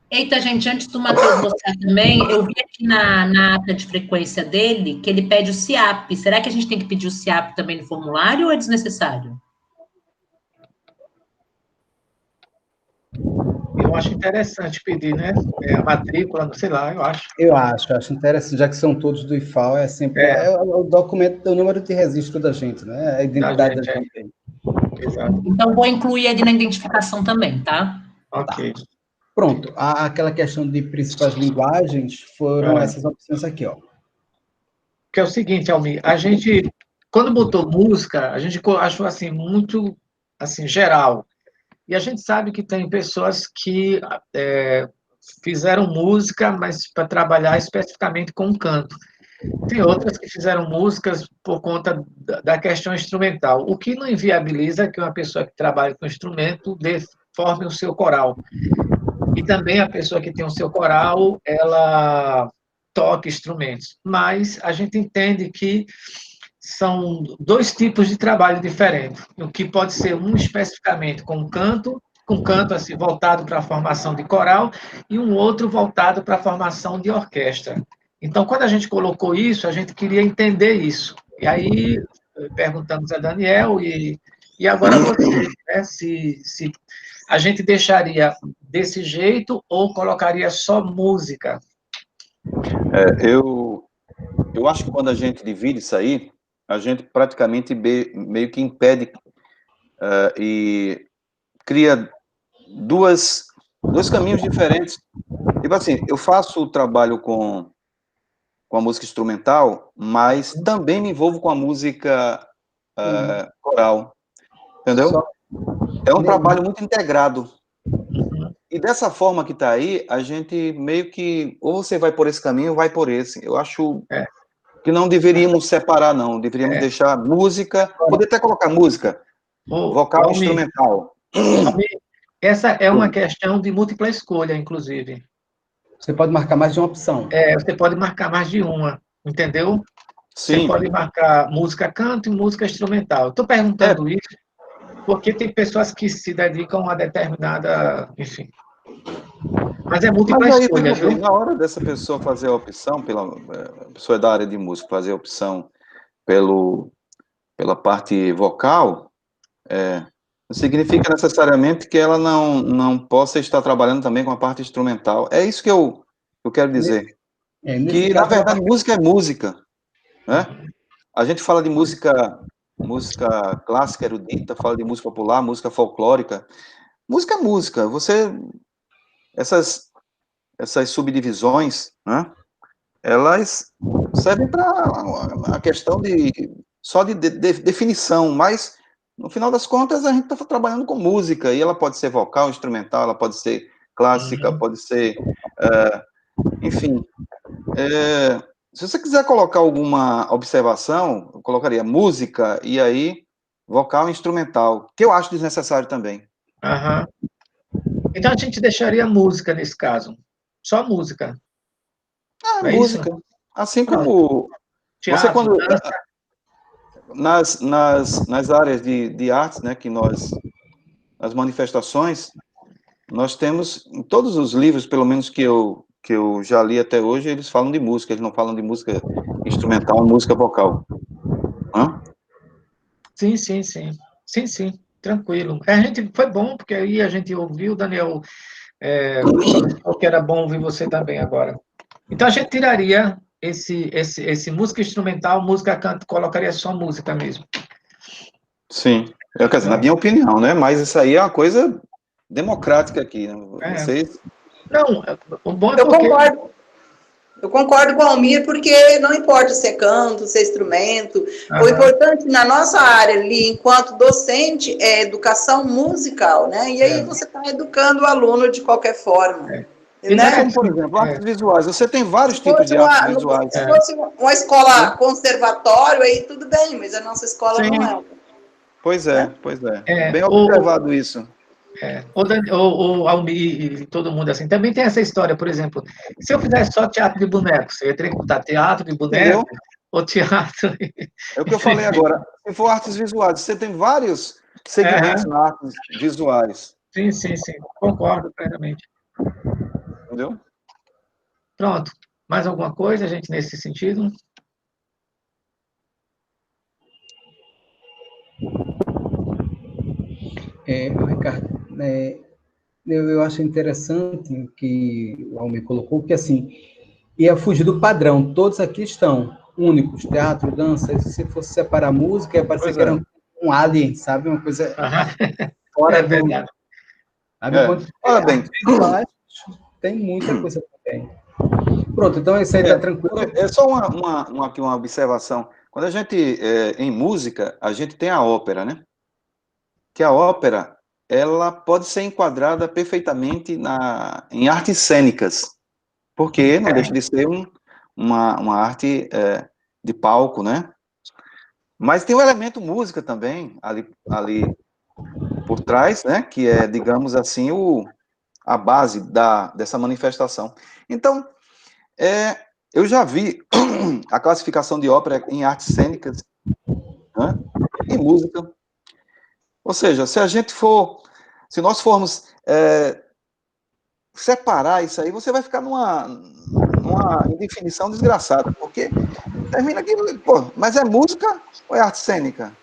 Eita, gente, antes do Matheus mostrar também, eu vi aqui na ata de frequência dele que ele pede o CIAP. Será que a gente tem que pedir o CIAP também no formulário ou é desnecessário? Eu acho interessante pedir, né? A matrícula, sei lá, eu acho. Eu acho interessante, já que são todos do IFAL, é sempre o documento, o número de registro da gente, né? A identidade da gente. Exato. Então, vou incluir ali na identificação também, tá? Ok. Tá. Pronto, aquela questão de principais linguagens foram essas opções aqui, ó. Que é o seguinte, Almir, a gente, quando botou música, a gente achou assim, muito assim, geral. E a gente sabe que tem pessoas que fizeram música, mas para trabalhar especificamente com canto. Tem outras que fizeram músicas por conta da questão instrumental, o que não inviabiliza que uma pessoa que trabalha com instrumento forme o seu coral. E também a pessoa que tem o seu coral, ela toca instrumentos. Mas a gente entende que são dois tipos de trabalho diferentes. O que pode ser um especificamente com canto, um canto assim, voltado para a formação de coral e um outro voltado para a formação de orquestra. Então, quando a gente colocou isso, a gente queria entender isso. E aí, perguntamos a Daniel e agora você, né, se a gente deixaria desse jeito ou colocaria só música? Eu acho que quando a gente divide isso aí, a gente praticamente meio que impede e cria dois caminhos diferentes. Tipo assim, eu faço o trabalho com a música instrumental, mas também me envolvo com a música coral, entendeu? É um trabalho muito integrado. E dessa forma que está aí, a gente meio que, ou você vai por esse caminho, ou vai por esse. Eu acho que não deveríamos separar, não. Deveríamos deixar música, poder até colocar música, vocal e instrumental. Essa é uma questão de múltipla escolha, inclusive. Você pode marcar mais de uma opção. Você pode marcar mais de uma, entendeu? Sim. Você pode marcar música canto e música instrumental. Estou perguntando isso porque tem pessoas que se dedicam a determinada, enfim. Mas é múltipla escolha, viu? Na hora dessa pessoa fazer a opção, a pessoa da área de música fazer a opção pela parte vocal, não significa necessariamente que ela não possa estar trabalhando também com a parte instrumental. É isso que eu quero dizer. Que, na verdade, música é música. Né? A gente fala de música clássica, erudita, fala de música popular, música folclórica. Música é música. Essas subdivisões, né? Elas servem para a questão só de definição, mas no final das contas a gente está trabalhando com música e ela pode ser vocal, instrumental, ela pode ser clássica, pode ser, enfim. Se você quiser colocar alguma observação, eu colocaria música e aí vocal e instrumental, que eu acho desnecessário também. Então a gente deixaria música nesse caso, só música. Música. Isso? Assim como teatro, você quando dança. nas áreas de artes, né, que as manifestações, nós temos em todos os livros, pelo menos que eu já li até hoje, eles falam de música, eles não falam de música instrumental, música vocal. Hã? Sim, tranquilo. Foi bom, porque aí a gente ouviu, o Daniel solicitou que era bom ouvir você também agora. Então, a gente tiraria esse música instrumental, música canto, colocaria só música mesmo. Sim. Quer dizer, na minha opinião, né? Mas isso aí é uma coisa democrática aqui. Né? Vocês... Não, o bom é porque... Eu concordo com o Almir, porque não importa se é canto, se é instrumento, o importante na nossa área ali, enquanto docente, é educação musical, né? E aí você está educando o aluno de qualquer forma. Né? Como, por exemplo, artes visuais. Você tem vários tipos de artes visuais. Se fosse uma escola conservatório, aí tudo bem, mas a nossa escola não é. Pois é. Bem observado isso. O Almir e todo mundo assim, também tem essa história, por exemplo, se eu fizesse só teatro de bonecos, eu teria que botar teatro de bonecos, ou teatro... É o que eu falei agora, se for artes visuais, você tem vários segmentos nas artes visuais. Sim, concordo plenamente. Entendeu? Pronto, mais alguma coisa, gente, nesse sentido? Ricardo, eu acho interessante que o Almir colocou, que assim, ia fugir do padrão, todos aqui estão únicos, teatro, dança, se fosse separar música, ia parecer que era um alien, sabe? Uma coisa fora do... Olha bem, tem muita coisa também. Pronto, então isso aí está tranquilo. É só uma observação. Quando a gente, em música, a gente tem a ópera, né? Que a ópera, ela pode ser enquadrada perfeitamente em artes cênicas, porque não deixa de ser uma arte de palco, né? Mas tem o elemento música também, ali por trás, né? Que é, digamos assim, a base dessa manifestação. Então, eu já vi a classificação de ópera em artes cênicas, né? E música. Ou seja, se a gente for Se nós formos separar isso aí, você vai ficar numa indefinição desgraçada, porque termina aqui, pô, mas é música ou é arte cênica?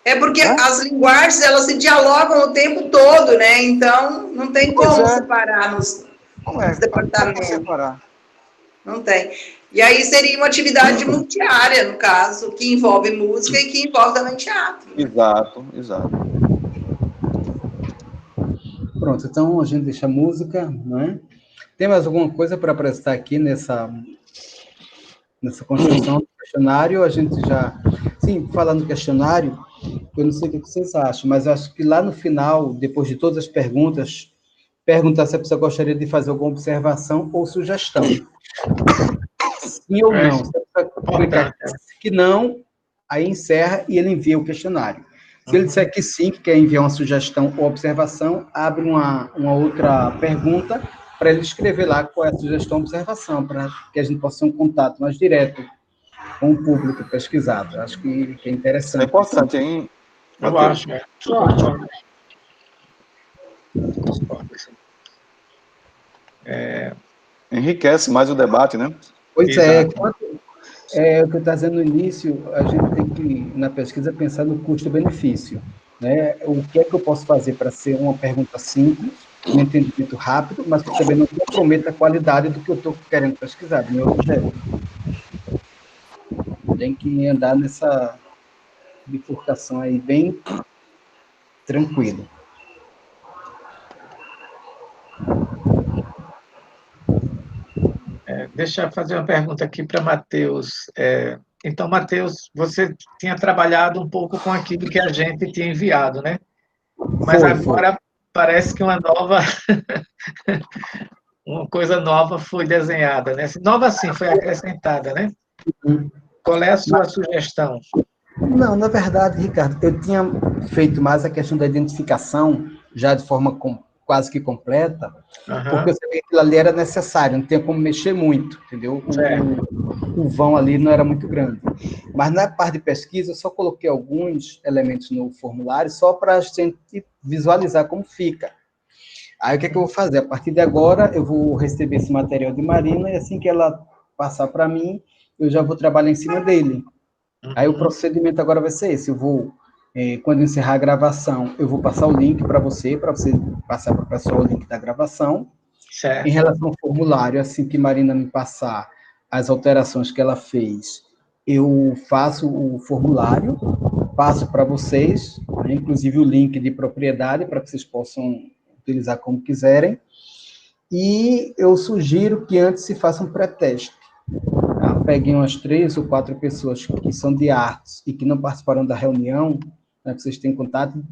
É porque as linguagens, elas se dialogam o tempo todo, né? Então, não tem como separar nos departamentos. Como separar? Não tem. E aí seria uma atividade multiárea, no caso, que envolve música e que envolve também teatro. Né? Exato. Pronto, então a gente deixa a música, não é? Tem mais alguma coisa para prestar aqui nessa construção do questionário? A gente já... Sim, falando do questionário, eu não sei o que vocês acham, mas eu acho que lá no final, depois de todas as perguntas, perguntar se a pessoa gostaria de fazer alguma observação ou sugestão. Sim ou não. Se a pessoa clicar que não, aí encerra e ele envia o questionário. Se ele disser que sim, que quer enviar uma sugestão ou observação, abre uma outra pergunta para ele escrever lá qual é a sugestão ou observação, para que a gente possa ter um contato mais direto com o público pesquisado. Acho que é interessante. É importante, hein? Eu acho, né? Enriquece mais o debate, né? Pois é, o que eu estava dizendo no início, a gente tem que, na pesquisa, pensar no custo-benefício. Né? O que é que eu posso fazer para ser uma pergunta simples, um entendimento rápido, mas que também não comprometa a qualidade do que eu estou querendo pesquisar, do meu objeto. Tem que andar nessa bifurcação aí bem tranquilo. Deixa eu fazer uma pergunta aqui para Matheus. Então, Matheus, você tinha trabalhado um pouco com aquilo que a gente tinha enviado, né? Mas agora parece que uma coisa nova foi desenhada, né? Nova sim, foi acrescentada, né? Qual é a sua sugestão? Não, na verdade, Ricardo, eu tinha feito mais a questão da identificação, já de forma quase que completa, porque eu sabia que aquilo ali era necessário, não tinha como mexer muito, entendeu? O vão ali não era muito grande. Mas na parte de pesquisa, eu só coloquei alguns elementos no formulário, só para a gente visualizar como fica. Aí o que é que eu vou fazer? A partir de agora, eu vou receber esse material de Marina, e assim que ela passar para mim, eu já vou trabalhar em cima dele. Aí o procedimento agora vai ser esse, eu vou, quando encerrar a gravação, eu vou passar o link para você passar para o pessoal o link da gravação. Certo. Em relação ao formulário, assim que Marina me passar as alterações que ela fez, eu faço o formulário, passo para vocês, né, inclusive o link de propriedade, para que vocês possam utilizar como quiserem, e eu sugiro que antes se faça um pré-teste. Peguem umas 3 ou 4 pessoas que são de artes e que não participaram da reunião, né, que vocês têm contato,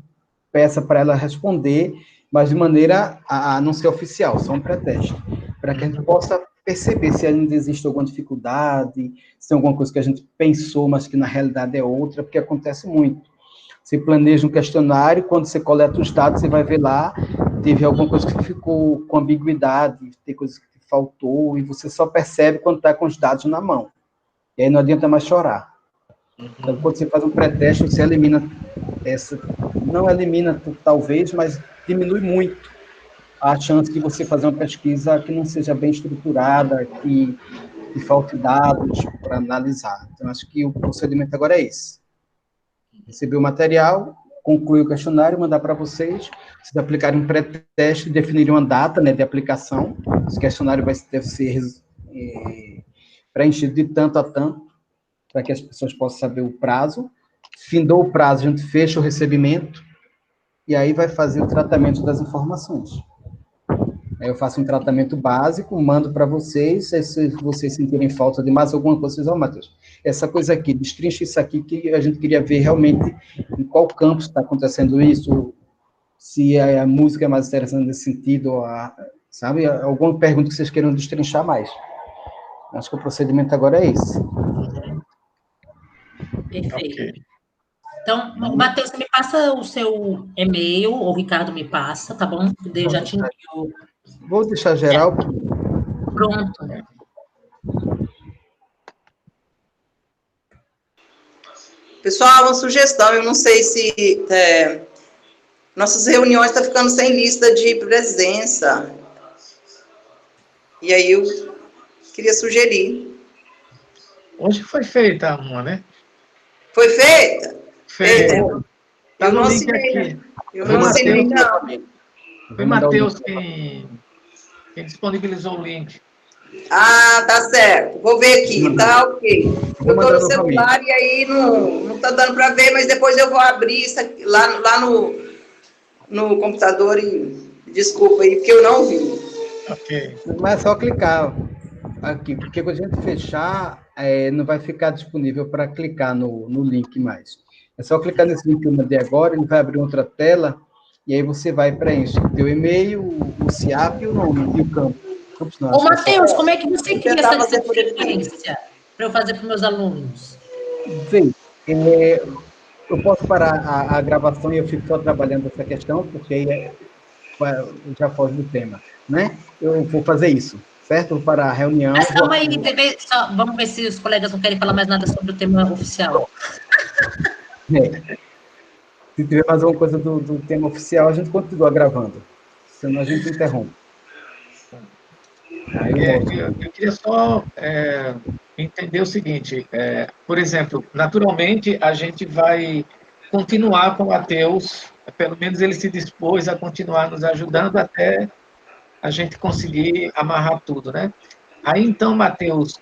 peça para ela responder, mas de maneira a não ser oficial, só um pré-teste, para que a gente possa perceber se ainda existe alguma dificuldade, se tem alguma coisa que a gente pensou, mas que na realidade é outra, porque acontece muito. Você planeja um questionário, quando você coleta os dados, você vai ver lá, teve alguma coisa que ficou com ambiguidade, tem coisa que faltou, e você só percebe quando está com os dados na mão. E aí não adianta mais chorar. Então, quando você faz um pré-teste, você elimina não elimina talvez, mas diminui muito a chance de você fazer uma pesquisa que não seja bem estruturada, que falte dados para analisar. Então, acho que o procedimento agora é esse. Receber o material, concluir o questionário, mandar para vocês aplicarem um pré-teste, definirem uma data, né, de aplicação. Esse questionário deve ser preenchido de tanto a tanto, para que as pessoas possam saber o prazo. Findou o prazo, a gente fecha o recebimento, e aí vai fazer o tratamento das informações. Aí eu faço um tratamento básico, mando para vocês, se vocês sentirem falta de mais alguma coisa, vocês vão, Matheus, essa coisa aqui, destrincha isso aqui, que a gente queria ver realmente em qual campo está acontecendo isso, se a música é mais interessante nesse sentido, sabe? Alguma pergunta que vocês queiram destrinchar mais. Acho que o procedimento agora é esse. Perfeito. Okay. Então, Matheus, você me passa o seu e-mail, ou o Ricardo me passa, tá bom? Eu já te envio. Vou deixar geral. Pronto. Pessoal, uma sugestão, eu não sei se Nossas reuniões estão ficando sem lista de presença. E aí eu queria sugerir. Hoje foi feita uma, né? Foi feita? Feita. Tá Eu no não link assinei, aqui. né? Eu não assinei, não. Foi Matheus quem disponibilizou o link. Ah, tá certo. Vou ver aqui, tá ok. Eu estou no celular e aí não está dando para ver, mas depois eu vou abrir isso aqui, lá no computador e desculpa aí, porque eu não vi. Ok. Mas é só clicar aqui, porque quando a gente fechar, não vai ficar disponível para clicar no link mais. É só clicar nesse link que eu mandei agora, ele vai abrir outra tela, e aí você vai preencher o teu e-mail, o CIAP e o nome, e o campo. Ô, Matheus, como é que você cria essa lista de frequência para eu fazer para os meus alunos? Vê, eu posso parar a gravação e eu fico só trabalhando essa questão, porque aí já foge do tema, né? Eu vou fazer isso, certo? Vou parar a reunião. Mas calma aí, vamos ver se os colegas não querem falar mais nada sobre o tema oficial. Se tiver mais alguma coisa do tema oficial, a gente continua gravando, senão a gente interrompe. Eu queria só entender o seguinte, por exemplo, naturalmente a gente vai continuar com o Matheus, pelo menos ele se dispôs a continuar nos ajudando até a gente conseguir amarrar tudo, né? Aí, então, Matheus,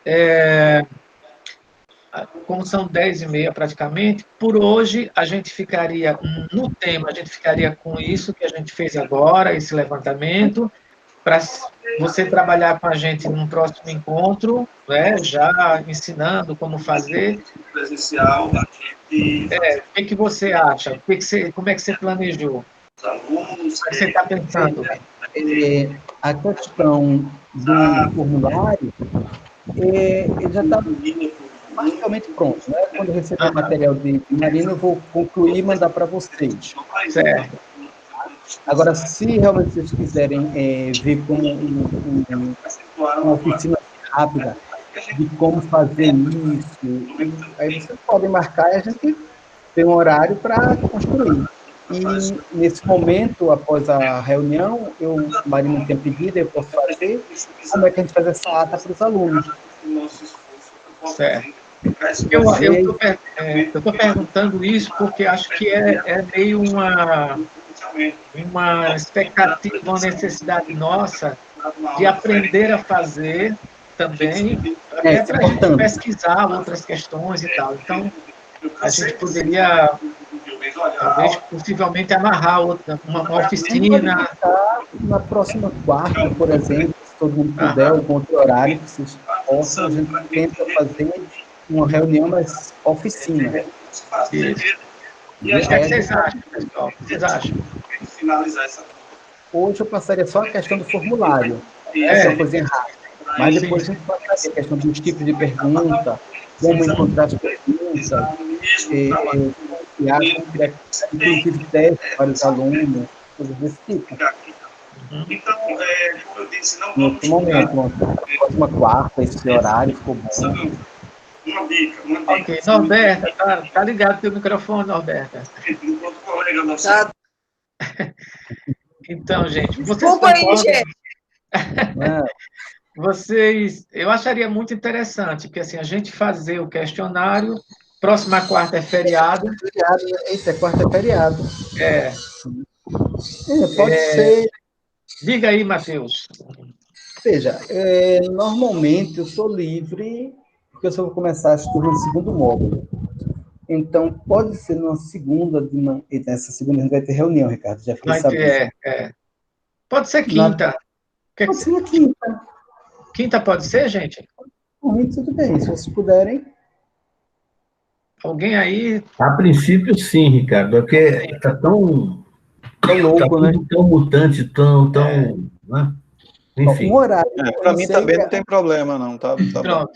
como são 10h30 praticamente, por hoje a gente ficaria, no tema, a gente ficaria com isso que a gente fez agora, esse levantamento, para você trabalhar com a gente num próximo encontro, né, já ensinando como fazer. Presencial, a gente... O que você acha? Como é que você planejou? Alunos, O que você está pensando? A questão do formulário, ele já está basicamente pronto, né? Quando eu receber o material de Marina, eu vou concluir e mandar para vocês. Certo. Agora, se realmente vocês quiserem ver como uma oficina rápida de como fazer isso, aí vocês podem marcar e a gente tem um horário para construir. E, nesse momento, após a reunião, Marina tem pedido, eu posso fazer, como é que a gente faz essa ata para os alunos. Certo. Eu estou perguntando isso porque acho que é meio uma expectativa, uma necessidade nossa de aprender a fazer também, até para a gente pesquisar outras questões e tal. Então, a gente poderia, talvez, possivelmente, amarrar uma oficina. Na próxima quarta, por exemplo, se todo mundo puder, algum outro horário que vocês possam, a gente tenta fazer uma reunião, mas oficina. Isso. E o que vocês acham, pessoal? O que vocês acham? Hoje eu passaria só a questão do formulário. Essa é uma coisa errada. Mas depois a gente passaria a questão dos tipos de pergunta, como encontrar as perguntas, inclusive testes para os alunos, coisas desse tipo. Então, como eu disse, não vamos... Nesse momento, na próxima quarta, esse horário ficou bom. Uma dica. Ok, Norberta, tá ligado teu microfone, Norberta. Então, gente, desculpa aí, gente. Eu acharia muito interessante, porque assim, a gente fazer o questionário, próxima quarta é feriado. Isso, quarta é feriado. Pode ser. Diga aí, Matheus. Veja, normalmente eu sou livre, porque eu só vou começar as turmas no segundo módulo. Então, pode ser numa segunda, e nessa segunda a gente vai ter reunião, Ricardo, já fiquei sabendo. Pode ser quinta. Pode ser quinta. Quinta pode ser, gente? Muito tudo bem, se vocês puderem. Alguém aí? A princípio, sim, Ricardo, porque está tão louco, né? Tão mutante, tão né? Enfim. Para mim também não tem problema, não. Tá pronto.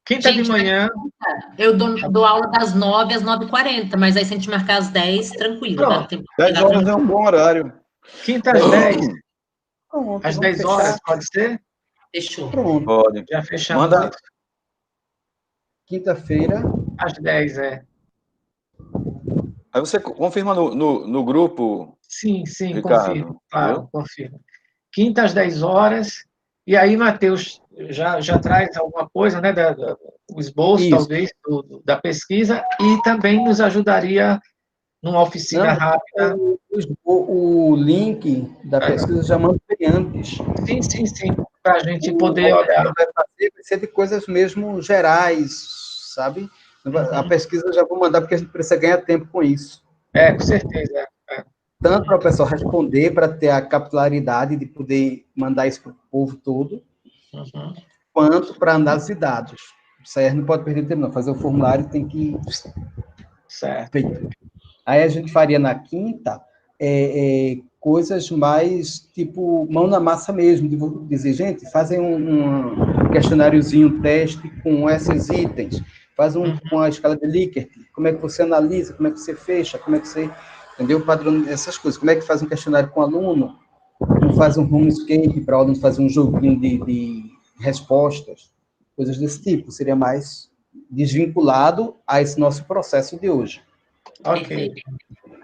Quinta de manhã. Eu dou aula das 9 às 9h40, mas aí se a gente marcar às 10, tranquilo. 10 horas é um bom horário. Quinta às 10. Pronto, às 10 horas, pode ser? Fechou. Pronto. Pode. Já fechamos. Manda. Quinta-feira. Às 10, Aí você confirma no grupo, Sim, Ricardo, confirmo, claro, confirmo. Quinta às 10 horas, e aí, Matheus, já traz alguma coisa, né, o esboço, Isso. talvez, da pesquisa, e também nos ajudaria numa oficina Não, rápida. o link da pesquisa já mandei antes. Sim, para a gente poder olhar. Vai ser de coisas mesmo gerais, sabe? A pesquisa eu já vou mandar, porque a gente precisa ganhar tempo com isso. Com certeza. Tanto para o pessoal responder, para ter a capilaridade de poder mandar isso para o povo todo, quanto para análise de dados. Isso aí não pode perder tempo, não. Fazer o formulário tem que... Certo. Aí a gente faria na quinta coisas mais, tipo, mão na massa mesmo, de dizer, gente, fazem um questionáriozinho, um teste com esses itens, faz uma escala de Likert, como é que você analisa, como é que você fecha, como é que você, entendeu? Padrão, essas coisas, como é que faz um questionário com o aluno, como faz um homescape para o aluno fazer um joguinho de respostas, coisas desse tipo, seria mais desvinculado a esse nosso processo de hoje. Ok.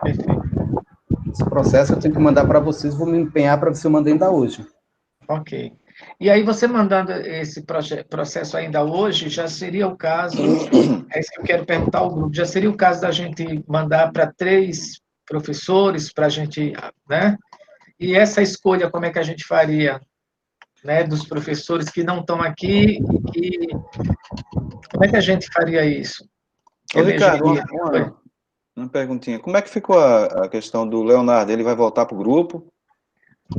Perfeito. Esse processo eu tenho que mandar para vocês, vou me empenhar para você mandar ainda hoje. Ok. E aí, você mandando esse processo ainda hoje, já seria o caso, é isso que eu quero perguntar ao grupo, já seria o caso da gente mandar para 3 professores, para a gente, né? E essa escolha, como é que a gente faria, né, dos professores que não estão aqui, e como é que a gente faria isso? Ô, Ricardo, uma perguntinha. Como é que ficou a questão do Leonardo? Ele vai voltar para o grupo?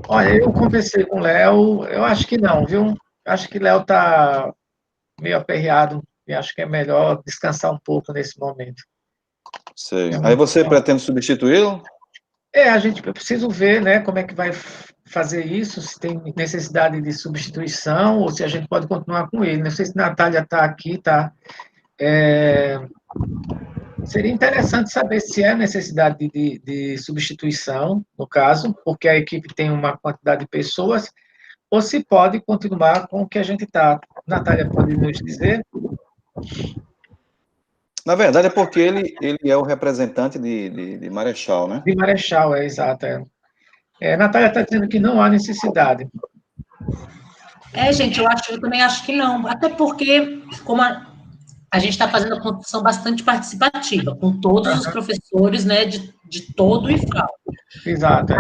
Olha, eu conversei com o Léo, eu acho que não, viu? Acho que o Léo está meio aperreado, e acho que é melhor descansar um pouco nesse momento. Sei. Aí você pretende substituí-lo? A gente precisa ver, né, como é que vai fazer isso, se tem necessidade de substituição, ou se a gente pode continuar com ele. Não sei se a Natália está aqui, tá? Seria interessante saber se é necessidade de substituição, no caso, porque a equipe tem uma quantidade de pessoas, ou se pode continuar com o que a gente está. Natália, pode nos dizer? Na verdade, é porque ele é o representante de Marechal, né? De Marechal, exato. Natália está dizendo que não há necessidade. Gente, eu também acho que não. Até porque, como a gente está fazendo a construção bastante participativa, com todos os professores, né, de todo o IFAL. Exato.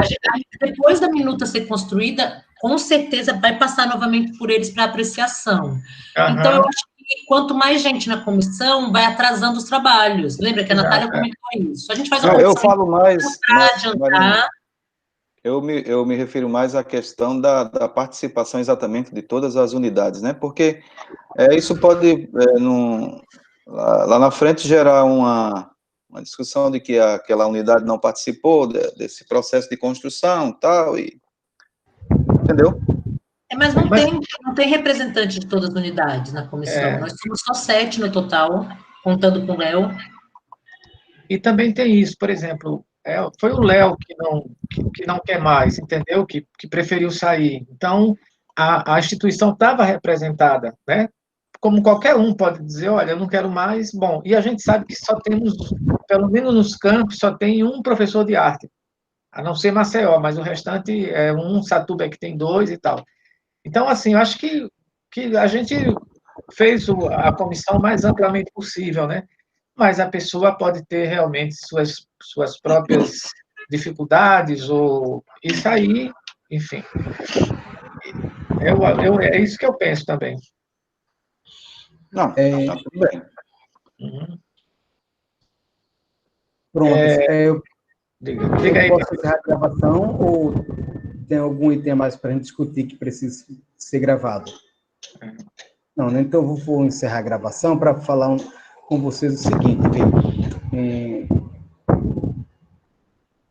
Depois da minuta ser construída, com certeza vai passar novamente por eles para apreciação. Então, eu acho que quanto mais gente na comissão, vai atrasando os trabalhos. Lembra que a Natália comentou isso? A gente faz uma eu falo mais para adiantar. Eu me refiro mais à questão da participação exatamente de todas as unidades, né? Porque isso pode, lá na frente, gerar uma discussão de que aquela unidade não participou desse processo de construção tal, entendeu? Mas não tem representante de todas as unidades na comissão. Nós somos só 7 no total, contando com o Léo. E também tem isso, por exemplo, foi o Léo que não quer mais, entendeu? Que preferiu sair. Então, a instituição estava representada, né? Como qualquer um pode dizer, olha, eu não quero mais. Bom, e a gente sabe que só temos, pelo menos nos campos, só tem um professor de arte, a não ser Maceió, mas o restante é Satuba que tem 2 e tal. Então, assim, eu acho que a gente fez a comissão mais amplamente possível, né? Mas a pessoa pode ter realmente suas próprias dificuldades, e sair, enfim. É isso que eu penso também. Não, tá tudo bem. Pronto. Diga aí. Posso encerrar a gravação ou tem algum item a mais para a gente discutir que precisa ser gravado? Não, né? Então eu vou encerrar a gravação para falar com vocês o seguinte,